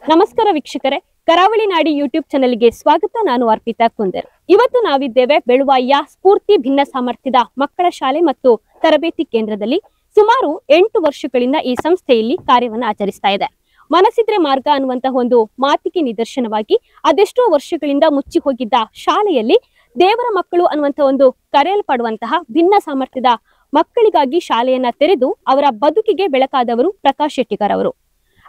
ನಮಸ್ಕಾರ ವೀಕ್ಷಕರೇ, ಕರಾವಳಿ ನಾಡಿ ಯೂಟ್ಯೂಬ್ ಚಾನೆಲ್ಗೆ ಸ್ವಾಗತ. ನಾನು ಅರ್ಪಿತಾ ಕುಂದರ್. ಇವತ್ತು ನಾವಿದ್ದೇವೆ ಬೆಳುವಾಯಿಯ ಸ್ಫೂರ್ತಿ ಭಿನ್ನ ಸಾಮರ್ಥ್ಯದ ಮಕ್ಕಳ ಶಾಲೆ ಮತ್ತು ತರಬೇತಿ ಕೇಂದ್ರದಲ್ಲಿ. ಸುಮಾರು 8 ವರ್ಷಗಳಿಂದ ಈ ಸಂಸ್ಥೆಯಲ್ಲಿ ಕಾರ್ಯವನ್ನು ಆಚರಿಸ್ತಾ ಇದೆ. ಮನಸ್ಸಿದ್ರೆ ಮಾರ್ಗ ಅನ್ನುವಂತಹ ಒಂದು ಮಾತಿಗೆ ನಿದರ್ಶನವಾಗಿ ಅದೆಷ್ಟೋ ವರ್ಷಗಳಿಂದ ಮುಚ್ಚಿ ಹೋಗಿದ್ದ ಶಾಲೆಯಲ್ಲಿ ದೇವರ ಮಕ್ಕಳು ಅನ್ನುವಂತಹ ಒಂದು ಕರೆಯಲ್ಪಡುವಂತಹ ಭಿನ್ನ ಸಾಮರ್ಥ್ಯದ ಮಕ್ಕಳಿಗಾಗಿ ಶಾಲೆಯನ್ನ ತೆರೆದು ಅವರ ಬದುಕಿಗೆ ಬೆಳಕಾದವರು ಪ್ರಕಾಶ್ ಶೆಟ್ಟಿಗಾರ್ ಅವರು.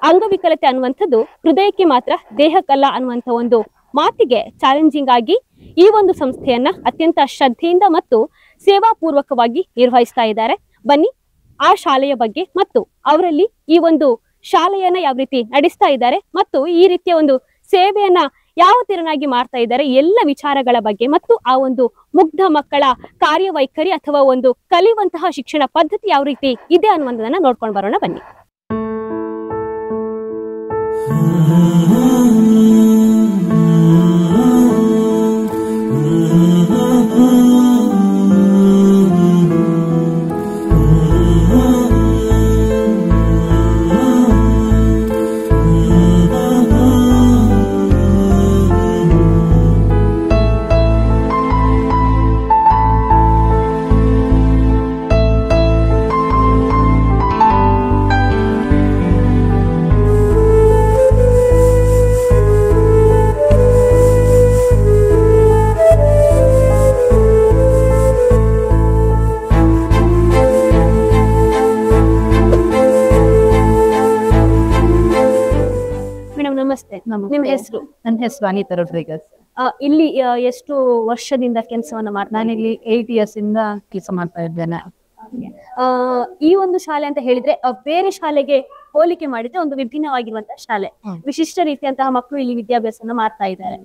ಅಂಗವಿಕಲತೆ ಅನ್ನುವಂಥದ್ದು ಹೃದಯಕ್ಕೆ ಮಾತ್ರ, ದೇಹಕ್ಕಲ್ಲ ಅನ್ನುವಂಥ ಒಂದು ಮಾತಿಗೆ ಚಾಲೆಂಜಿಂಗ್ ಆಗಿ ಈ ಒಂದು ಸಂಸ್ಥೆಯನ್ನ ಅತ್ಯಂತ ಶ್ರದ್ಧೆಯಿಂದ ಮತ್ತು ಸೇವಾಪೂರ್ವಕವಾಗಿ ನಿರ್ವಹಿಸ್ತಾ ಇದ್ದಾರೆ. ಬನ್ನಿ ಆ ಶಾಲೆಯ ಬಗ್ಗೆ ಮತ್ತು ಅವರಲ್ಲಿ ಈ ಒಂದು ಶಾಲೆಯನ್ನ ಯಾವ ರೀತಿ ನಡೆಸ್ತಾ ಇದ್ದಾರೆ ಮತ್ತು ಈ ರೀತಿಯ ಒಂದು ಸೇವೆಯನ್ನ ಯಾವ ತೆರನಾಗಿ ಮಾಡ್ತಾ ಇದ್ದಾರೆ, ಎಲ್ಲ ವಿಚಾರಗಳ ಬಗ್ಗೆ ಮತ್ತು ಆ ಒಂದು ಮುಗ್ಧ ಮಕ್ಕಳ ಕಾರ್ಯವೈಖರಿ ಅಥವಾ ಒಂದು ಕಲಿಯುವಂತಹ ಶಿಕ್ಷಣ ಪದ್ಧತಿ ಯಾವ ರೀತಿ ಇದೆ ಅನ್ನುವಂಥದನ್ನ ನೋಡ್ಕೊಂಡು ಬರೋಣ ಬನ್ನಿ. ನಮಸ್ತೆ, ನಿಮ್ಮ ಹೆಸರು? ನನ್ನ ಹೆಸರು ಅನಿತಾ ರೊಡ್ರಿಗಸ್. ಇಲ್ಲಿ ಎಷ್ಟು ವರ್ಷದಿಂದ ಕೆಲಸವನ್ನ ಮಾಡ್ತಾ? ನಾನಿಲ್ಲಿ 8 years ಇಂದ ಕೆಲಸ ಮಾಡ್ತಾ ಇದ್ದೇನೆ. ಈ ಒಂದು ಶಾಲೆ ಅಂತ ಹೇಳಿದ್ರೆ ಬೇರೆ ಶಾಲೆಗೆ ಹೋಲಿಕೆ ಮಾಡಿದ್ರೆ ಒಂದು ವಿಭಿನ್ನವಾಗಿರುವಂತಹ ಶಾಲೆ, ವಿಶಿಷ್ಟ ರೀತಿಯಂತಹ ಮಕ್ಕಳು ಇಲ್ಲಿ ವಿದ್ಯಾಭ್ಯಾಸನ ಮಾಡ್ತಾ ಇದ್ದಾರೆ.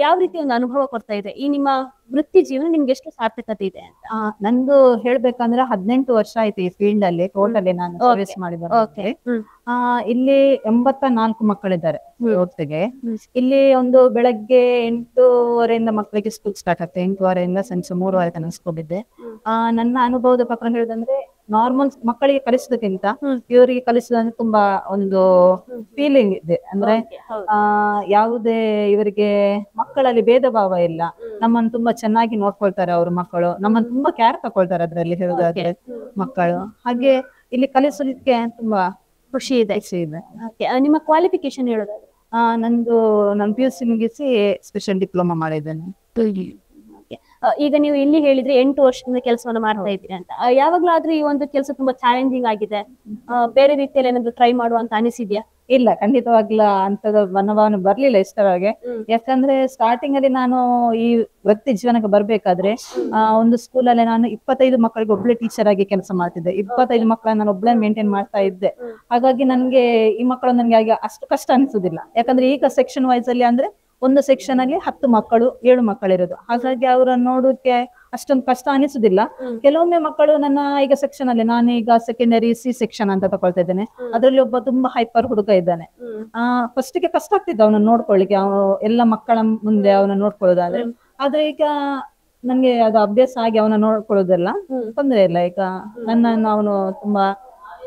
ಯಾವ ರೀತಿ ಒಂದು ಅನುಭವ ಕೊಡ್ತಾ ಇದೆ ಈ ನಿಮ್ಮ ವೃತ್ತಿ ಜೀವನ? ನಿಮ್ಗೆ ಎಷ್ಟು ಸಾರ್ಥಕತೆ ಇದೆ ಅಂತ? ನಂದು ಹೇಳ್ಬೇಕಂದ್ರೆ 18 ವರ್ಷ ಆಯ್ತು ಈ ಫೀಲ್ಡ್ ಅಲ್ಲಿ ಟೋಟಲಿ ನಾನು ಸರ್ವಿಸ್ ಮಾಡಿದ್ದೇನೆ. ಇಲ್ಲಿ 84 ಮಕ್ಕಳಿದ್ದಾರೆ ಒಟ್ಟಿಗೆ. ಇಲ್ಲಿ ಒಂದು ಬೆಳಗ್ಗೆ 8:30 ಮಕ್ಕಳಿಗೆ ಸ್ಕೂಲ್ ಸ್ಟಾರ್ಟ್ ಆಗ್ತದೆ. 8:15 ಸಂಜೆ 3:00 ತನಕ ಸ್ಕೂಲ್ ಇದೆ. ನನ್ನ ಅನುಭವದ ಪ್ರಕಾರ ಹೇಳುದಂದ್ರೆ ನಾರ್ಮಲ್ ಮಕ್ಕಳಿಗೆ ಕಲಿಸೋದಕ್ಕಿಂತ ಇವರಿಗೆ ಕಲಿಸೋದಂದ್ರೆ ತುಂಬಾ ಒಂದು ಫೀಲಿಂಗ್ ಇದೆ. ಅಂದ್ರೆ ಯಾವುದೇ ಇವರಿಗೆ ಮಕ್ಕಳಲ್ಲಿ ಭೇದ ಭಾವ ಇಲ್ಲ. ನಮ್ಮನ್ನು ತುಂಬಾ ಚೆನ್ನಾಗಿ ನೋಡ್ಕೊಳ್ತಾರೆ ಅವ್ರ ಮಕ್ಕಳು, ನಮ್ಮನ್ನು ತುಂಬಾ ಕೇರ್ ತಗೊಳ್ತಾರೆ ಅದ್ರಲ್ಲಿ ಹೇಳುದಾದ್ರೆ ಮಕ್ಕಳು. ಹಾಗೆ ಇಲ್ಲಿ ಕಲಿಸಲಿಕ್ಕೆ ತುಂಬಾ ಖುಷಿ ಇದೆ. ನಿಮ್ಮ ಕ್ವಾಲಿಫಿಕೇಶನ್ ಹೇಳೋದಾದ್ರೆ? ನಾನು PUC ಮುಗಿಸಿ ಸ್ಪೆಷಲ್ ಡಿಪ್ಲೊಮಾ ಮಾಡಿದ್ದೇನೆ. ಈಗ ನೀವು ಇಲ್ಲಿ ಹೇಳಿದ್ರೆ 8 ವರ್ಷದಿಂದ ಕೆಲಸವನ್ನ ಮಾಡ್ತಾ ಇದ್ದೀರಿ ಅಂತ. ಯಾವಾಗ್ಲಾದ್ರೂ ಈ ಒಂದು ಕೆಲಸ ತುಂಬಾ ಚಾಲೆಂಜಿಂಗ್ ಆಗಿದೆ, ಬೇರೆ ರೀತಿಯಲ್ಲಿ ಏನಾದ್ರು ಟ್ರೈ ಮಾಡುವಂತ ಅನಿಸಿದ್ಯಾ? ಇಲ್ಲ, ಖಂಡಿತವಾಗ್ಲ ಅಂತದ ಮನೋಭಾವನೆ ಬರ್ಲಿಲ್ಲ ಇಷ್ಟರವರೆಗೆ. ಯಾಕಂದ್ರೆ ಸ್ಟಾರ್ಟಿಂಗ್ ಅಲ್ಲಿ ನಾನು ಈ ವೃತ್ತಿ ಜೀವನಕ್ಕೆ ಬರ್ಬೇಕಾದ್ರೆ ಒಂದು ಸ್ಕೂಲಲ್ಲಿ ನಾನು 25 ಮಕ್ಕಳಿಗೆ ಒಬ್ಳೆ ಟೀಚರ್ ಆಗಿ ಕೆಲಸ ಮಾಡ್ತಿದ್ದೆ. 25 ಮಕ್ಕಳನ್ನ ನಾನು ಒಬ್ಳೆ ಮೇಂಟೈನ್ ಮಾಡ್ತಾ ಇದ್ದೆ. ಹಾಗಾಗಿ ನನ್ಗೆ ಈ ಮಕ್ಕಳು ನನ್ಗೆ ಆಗ ಅಷ್ಟು ಕಷ್ಟ ಅನಿಸುದಿಲ್ಲ. ಯಾಕಂದ್ರೆ ಈಗ ಸೆಕ್ಷನ್ ವೈಸ್ ಅಲ್ಲಿ ಅಂದ್ರೆ ಒಂದು ಸೆಕ್ಷನ್ ಅಲ್ಲಿ 10 ಮಕ್ಕಳು 7 ಮಕ್ಕಳಿರೋದು. ಹಾಗಾಗಿ ಅವರನ್ನು ನೋಡೋಕೆ ಅಷ್ಟೊಂದು ಕಷ್ಟ ಅನಿಸುದಿಲ್ಲ. ಕೆಲವೊಮ್ಮೆ ಮಕ್ಕಳು ನನ್ನ ಈಗ ಸೆಕ್ಷನ್ ಅಲ್ಲಿ, ನಾನು ಈಗ ಸೆಕೆಂಡರಿ C ಸೆಕ್ಷನ್ ಅಂತ ತಗೊಳ್ತಾ ಇದ್ದೇನೆ. ಅದ್ರಲ್ಲಿ ಒಬ್ಬ ತುಂಬಾ ಹೈಪರ್ ಹುಡುಗ ಇದ್ದಾನೆ. ಫಸ್ಟ್ ಗೆ ಕಷ್ಟ ಆಗ್ತಿದ್ದ ಅವನ ನೋಡ್ಕೊಳ್ಳಿಕ್ಕೆ, ಅವನು ಎಲ್ಲ ಮಕ್ಕಳ ಮುಂದೆ ಅವನ ನೋಡ್ಕೊಳ್ಳೋದಾದ್ರೆ. ಆದ್ರೆ ಈಗ ನನ್ಗೆ ಅದು ಅಭ್ಯಾಸ ಆಗಿ ಅವನ ನೋಡ್ಕೊಳ್ಳೋದೆಲ್ಲ ತೊಂದರೆ ಇಲ್ಲ. ಈಗ ನನ್ನನ್ನು ಅವನು ತುಂಬಾ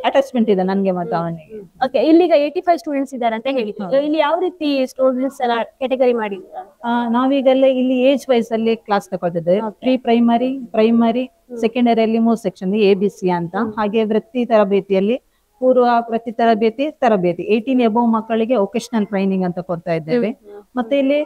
ಅಟ್ಯಾಚ್ಮೆಂಟ್ ಇದೆ ನನ್ಗೆ ಮತ್ತು ಅವನಿಗೆ. ಓಕೆ, ಇಲ್ಲಿಗ 85 ಸ್ಟೂಡೆಂಟ್ಸ್ ಇದ್ದಾರೆ ಅಂತ ಹೇಳಿದ್ರು. ಇಲ್ಲಿ ಯಾವ ರೀತಿ ಸ್ಟೂಡೆಂಟ್ಸ್ ಎಲ್ಲ ಕ್ಯಾಟಗರಿ ಮಾಡಿದ್ರು? ನಾವೀಗಲ್ಲ ಇಲ್ಲಿ ಏಜ್ ವೈಸ್ ಅಲ್ಲಿ ಕ್ಲಾಸ್ ತಗೊಳ್ತಿದ್ದೇವೆ. ಪ್ರೀ ಪ್ರೈಮರಿ ಸೆಕೆಂಡರಿ ಅಲ್ಲಿ 3 ಸೆಕ್ಷನ್ ABC ಅಂತ. ಹಾಗೆ ವೃತ್ತಿ ತರಬೇತಿಯಲ್ಲಿ ಪೂರ್ವ ವೃತ್ತಿ ತರಬೇತಿ 18 ಎಬವ್ ಮಕ್ಕಳಿಗೆ ವೊಕೇಶನಲ್ ಟ್ರೈನಿಂಗ್ ಅಂತ ಕೊಡ್ತಾ ಇದ್ದೇವೆ. ಮತ್ತೆ ಇಲ್ಲಿ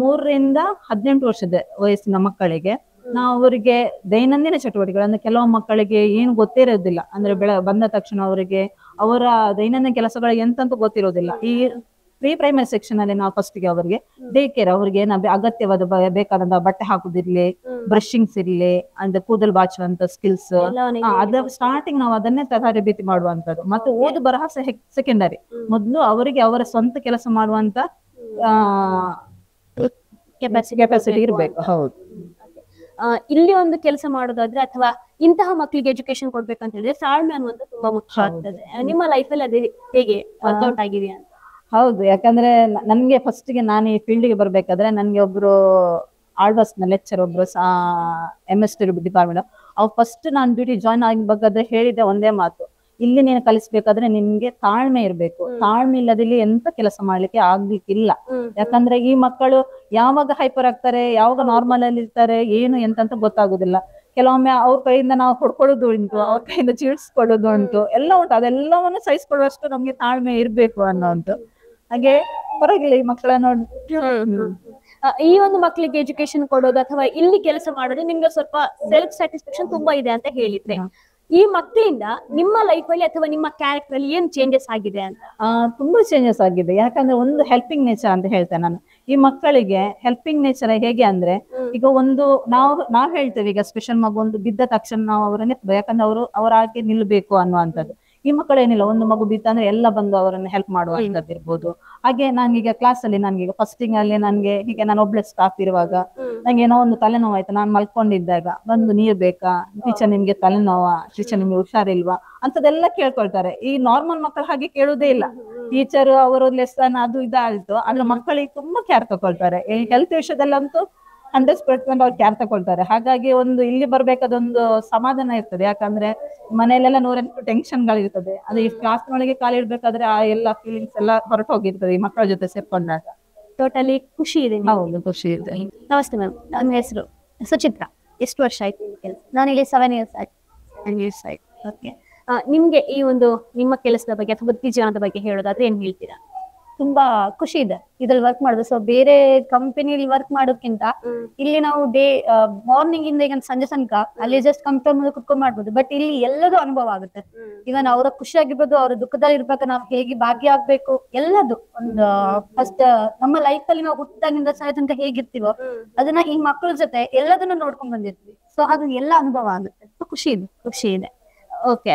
3 ರಿಂದ 18 ವರ್ಷದ ವಯಸ್ಸಿನ ಮಕ್ಕಳಿಗೆ ನಾವು ಅವರಿಗೆ ದೈನಂದಿನ ಚಟುವಟಿಕೆಗಳು, ಅಂದ್ರೆ ಕೆಲವು ಮಕ್ಕಳಿಗೆ ಏನು ಗೊತ್ತೇ ಇರೋದಿಲ್ಲ. ಅಂದ್ರೆ ಬಂದ ತಕ್ಷಣ ಅವರಿಗೆ ಅವರ ದೈನಂದಿನ ಕೆಲಸಗಳು ಎಂತಂತ ಗೊತ್ತಿರೋದಿಲ್ಲ. ಈ ಪ್ರೀ ಪ್ರೈಮರಿ ಸೆಕ್ಷನ್ ಅಲ್ಲಿ ನಾವು ಫಸ್ಟ್ ಗೆ ಅವರಿಗೆ ಡೇ ಕೇರ್, ಅವ್ರಿಗೆ ಅಗತ್ಯವಾದ ಬೇಕಾದಂತ ಬಟ್ಟೆ ಹಾಕುದಿರ್ಲಿ, ಬ್ರಷಿಂಗ್ಸ್ ಇರ್ಲಿ, ಅಂದ್ರೆ ಕೂದಲು ಬಾಚುವಂತ ಸ್ಕಿಲ್ಸ್, ಅದ ಸ್ಟಾರ್ಟಿಂಗ್ ನಾವು ಅದನ್ನೇ ತರಬೇತಿ ಮಾಡುವಂತದ್ದು. ಮತ್ತೆ ಓದು ಬರಹ ಸೆಕೆಂಡರಿ. ಮೊದಲು ಅವರಿಗೆ ಅವರ ಸ್ವಂತ ಕೆಲಸ ಮಾಡುವಂತ ಕೆಪಾಸಿಟಿ ಇರ್ಬೇಕು. ಹೌದು. ಇಲ್ಲಿ ಒಂದು ಕೆಲಸ ಮಾಡೋದಾದ್ರೆ ಅಥವಾ ಇಂತಹ ಮಕ್ಕಳಿಗೆ ಎಜುಕೇಶನ್ ಕೊಡ್ಬೇಕಂತ ಹೇಳಿದ್ರೆ ತಾಳ್ಮೆ ಅನ್ನುವಂತ ತುಂಬಾ ಮುಖ್ಯ ಆಗ್ತದೆ. ನಿಮ್ಮ ಲೈಫ್ ಅಲ್ಲಿ ಅದೇ ಹೇಗೆ ವರ್ಕೌಟ್ ಆಗಿದೆ ಅಂತ? ಹೌದು, ಯಾಕಂದ್ರೆ ನನ್ಗೆ ಫಸ್ಟ್ ಗೆ ನಾನು ಈ ಫೀಲ್ಡ್ ಗೆ ಬರ್ಬೇಕಾದ್ರೆ ನನ್ಗೆ ಒಬ್ರು ಆಳ್ವಾಸ್ ಲೆಕ್ಚರ್ ಒಬ್ರು MS ಡಿಪಾರ್ಟ್ಮೆಂಟ್ ಅವ್ರು ಫಸ್ಟ್ ನಾನು ಡ್ಯೂಟಿ ಜಾಯ್ನ್ ಆಗಬೇಕಾದ್ರೆ ಹೇಳಿದ್ದೆ ಒಂದೇ ಮಾತು, ಇಲ್ಲಿ ನೀನು ಕಲಿಸ್ಬೇಕಾದ್ರೆ ನಿಮ್ಗೆ ತಾಳ್ಮೆ ಇರ್ಬೇಕು. ತಾಳ್ಮೆ ಇಲ್ಲದಿಲ್ಲಿ ಎಂತ ಕೆಲಸ ಮಾಡ್ಲಿಕ್ಕೆ ಆಗ್ಲಿಕ್ಕಿಲ್ಲ. ಯಾಕಂದ್ರೆ ಈ ಮಕ್ಕಳು ಯಾವಾಗ ಹೈಪರ್ ಆಗ್ತಾರೆ, ಯಾವಾಗ ನಾರ್ಮಲ್ ಅಲ್ಲಿ ಇರ್ತಾರೆ, ಏನು ಎಂತ ಗೊತ್ತಾಗುದಿಲ್ಲ. ಕೆಲವೊಮ್ಮೆ ಅವ್ರ ಕೈಯಿಂದ ನಾವು ಹೊಡ್ಕೊಳ್ಳೋದು ಉಂಟು, ಅವ್ರ ಕೈಯಿಂದ ಚೀಡ್ಸ್ಕೊಳ್ಳೋದು ಉಂಟು, ಎಲ್ಲ ಉಂಟು. ಅದೆಲ್ಲವನ್ನು ಸಹಿಸ್ಕೊಳ್ಳುವಷ್ಟು ನಮ್ಗೆ ತಾಳ್ಮೆ ಇರ್ಬೇಕು ಅನ್ನೋದು. ಹಾಗೆ ಹೊರಗಿಲ್ಲ ಈ ಮಕ್ಕಳ ನೋಡಿ. ಈ ಒಂದು ಮಕ್ಕಳಿಗೆ ಎಜುಕೇಶನ್ ಕೊಡೋದು ಅಥವಾ ಇಲ್ಲಿ ಕೆಲಸ ಮಾಡೋದು ನಿಮ್ಗೆ ಸ್ವಲ್ಪ ಸೆಲ್ಫ್ ಸ್ಯಾಟಿಸ್ಫ್ಯಾಕ್ಷನ್ ತುಂಬಾ ಇದೆ ಅಂತ ಹೇಳಿದ್ರೆ, ಈ ಮಕ್ಕಳಿಂದ ನಿಮ್ಮ ಲೈಫ್ ಅಲ್ಲಿ ಅಥವಾ ನಿಮ್ಮ ಕ್ಯಾರೆಕ್ಟರ್ ಅಲ್ಲಿ ಏನ್ ಚೇಂಜಸ್ ಆಗಿದೆ ಅಂತ? ತುಂಬಾ ಚೇಂಜಸ್ ಆಗಿದೆ. ಯಾಕಂದ್ರೆ ಒಂದು ಹೆಲ್ಪಿಂಗ್ ನೇಚರ್ ಅಂತ ಹೇಳ್ತೇನೆ ನಾನು. ಈ ಮಕ್ಕಳಿಗೆ ಹೆಲ್ಪಿಂಗ್ ನೇಚರ್ ಹೇಗೆ ಅಂದ್ರೆ, ಈಗ ಒಂದು ನಾವ್ ಹೇಳ್ತೇವೆ, ಈಗ ಸ್ಪೆಷಲ್ ಮಗು ಒಂದು ಬಿದ್ದ ತಕ್ಷಣ ನಾವು ಅವರನ್ನ ಯಾಕಂದ್ರೆ ಅವರ ಹಾಗೆ ನಿಲ್ಬೇಕು ಅನ್ನುವಂಥದ್ದು. ಈ ಮಕ್ಕಳೇನಿಲ್ಲ, ಒಂದು ಮಗು ಬಿತ್ತಂದ್ರೆ ಎಲ್ಲ ಬಂದು ಅವರನ್ನ ಹೆಲ್ಪ್ ಮಾಡುವಂತದ್ದು ಇರ್ಬೋದು. ಹಾಗೆ ನಾನೀಗ ಕ್ಲಾಸ್ ಅಲ್ಲಿ ನನ್ಗೆ ಫಸ್ಟಿಂಗ್ ಅಲ್ಲಿ ನನ್ಗೆ ಹೀಗೆ ನಾನು ಒಬ್ಳೆ ಸ್ಟಾಫ್ ಇರುವಾಗ ನಂಗೆ ಏನೋ ಒಂದು ತಲೆನೋವು ಆಯ್ತು, ನಾನ್ ಮಲ್ಕೊಂಡಿದ್ದಾಗ ಬಂದು ನೀರ್ ಬೇಕಾ ಟೀಚರ್, ನಿಮ್ಗೆ ತಲೆನೋವಾ ಟೀಚರ್, ನಿಮ್ಗೆ ಹುಷಾರಿಲ್ವಾ ಅಂತದೆಲ್ಲ ಕೇಳ್ಕೊಳ್ತಾರೆ. ಈ ನಾರ್ಮಲ್ ಮಕ್ಕಳು ಹಾಗೆ ಕೇಳುವುದೇ ಇಲ್ಲ. ಟೀಚರ್ ಅವರು ಲೆಸನ್ ಅದು ಇದಾಯ್ತು, ಆದ್ರೆ ಮಕ್ಕಳಿಗೆ ತುಂಬಾ ಕೇರ್ ತಗೊಳ್ತಾರೆ. ಈ ಹೆಲ್ತ್ ವಿಷಯದಲ್ಲಂತೂ 100% ಅವ್ರು ಕೇರ್ ತಗೊಳ್ತಾರೆ. ಹಾಗಾಗಿ ಒಂದು ಇಲ್ಲಿ ಬರ್ಬೇಕಾದೊಂದು ಸಮಾಧಾನ ಇರ್ತದೆ. ಯಾಕಂದ್ರೆ ಮನೆಯಲ್ಲೆಲ್ಲ 108 ಟೆನ್ಷನ್ಗಳಿರ್ತದೆ. ಅದೇ ಈ ಕ್ಲಾಸ್ ಒಳಗೆ ಕಾಲಿಡ್ಬೇಕಾದ್ರೆ ಆ ಎಲ್ಲ ಫೀಲಿಂಗ್ಸ್ ಎಲ್ಲ ಹೊರಟು ಹೋಗಿರ್ತದೆ ಈ ಮಕ್ಕಳ ಜೊತೆ ಸೇರ್ಕೊಂಡಾಗ. ಟೋಟಲಿ ಖುಷಿ ಇದೆ. ಹೌದು, ಖುಷಿ ಇದೆ. ನಮಸ್ತೆ ಮ್ಯಾಮ್, ನನ್ನ ಹೆಸರು ಸುಚಿತ್ರಾ. ಎಷ್ಟು ವರ್ಷ ಆಯ್ತು ನಿಮ್ಮ ಕೆಲಸ? ನಾನು ಇಲ್ಲಿ 7 years ಆಯ್ತು. ಓಕೆ. ನಿಮ್ಗೆ ಈ ಒಂದು ನಿಮ್ಮ ಕೆಲಸದ ಬಗ್ಗೆ ಅಥವಾ ವೃತ್ತಿ ಜೀವನದ ಬಗ್ಗೆ ಹೇಳೋದಾದ್ರೆ ಏನ್ ಹೇಳ್ತೀರಾ? ತುಂಬಾ ಖುಷಿ ಇದೆ ಇದ್ರಲ್ಲಿ ವರ್ಕ್ ಮಾಡೋದು. ಸೊ ಬೇರೆ ಕಂಪನಿಲಿ ವರ್ಕ್ ಮಾಡೋದ್ಕಿಂತ ಇಲ್ಲಿ ನಾವು ಮಾರ್ನಿಂಗ್ ಇಂದ ಈಗ ಸಂಜೆ ತನಕ ಅಲ್ಲಿ ಜಸ್ಟ್ ಕಂಪ್ಯೂಟರ್ ಮುಂದೆ ಕುತ್ಕೊಂಡ್ ಮಾಡ್ಬೋದು. ಬಟ್ ಇಲ್ಲಿ ಎಲ್ಲದೂ ಅನುಭವ ಆಗುತ್ತೆ. ಈಗ ಅವರ ಖುಷಿ ಆಗಿರ್ಬೋದು, ಅವ್ರ ದುಃಖದಲ್ಲಿ ಇರ್ಬೇಕು, ನಾವು ಹೇಗೆ ಭಾಗಿಯಾಗ್ಬೇಕು, ಎಲ್ಲದು ಒಂದು ಫಸ್ಟ್ ನಮ್ಮ ಲೈಫ್ ಅಲ್ಲಿ ನಾವು ಹುಟ್ಟಿದಾಗಿಂದ ಸಾಯ ತನಕ ಹೇಗಿರ್ತೀವೋ ಅದನ್ನ ಈ ಮಕ್ಕಳ ಜೊತೆ ಎಲ್ಲದನ್ನು ನೋಡ್ಕೊಂಡ್ ಬಂದಿರ್ತೀವಿ. ಸೊ ಅದು ಎಲ್ಲ ಅನುಭವ ಆಗುತ್ತೆ. ಖುಷಿ ಇದೆ. ಓಕೆ.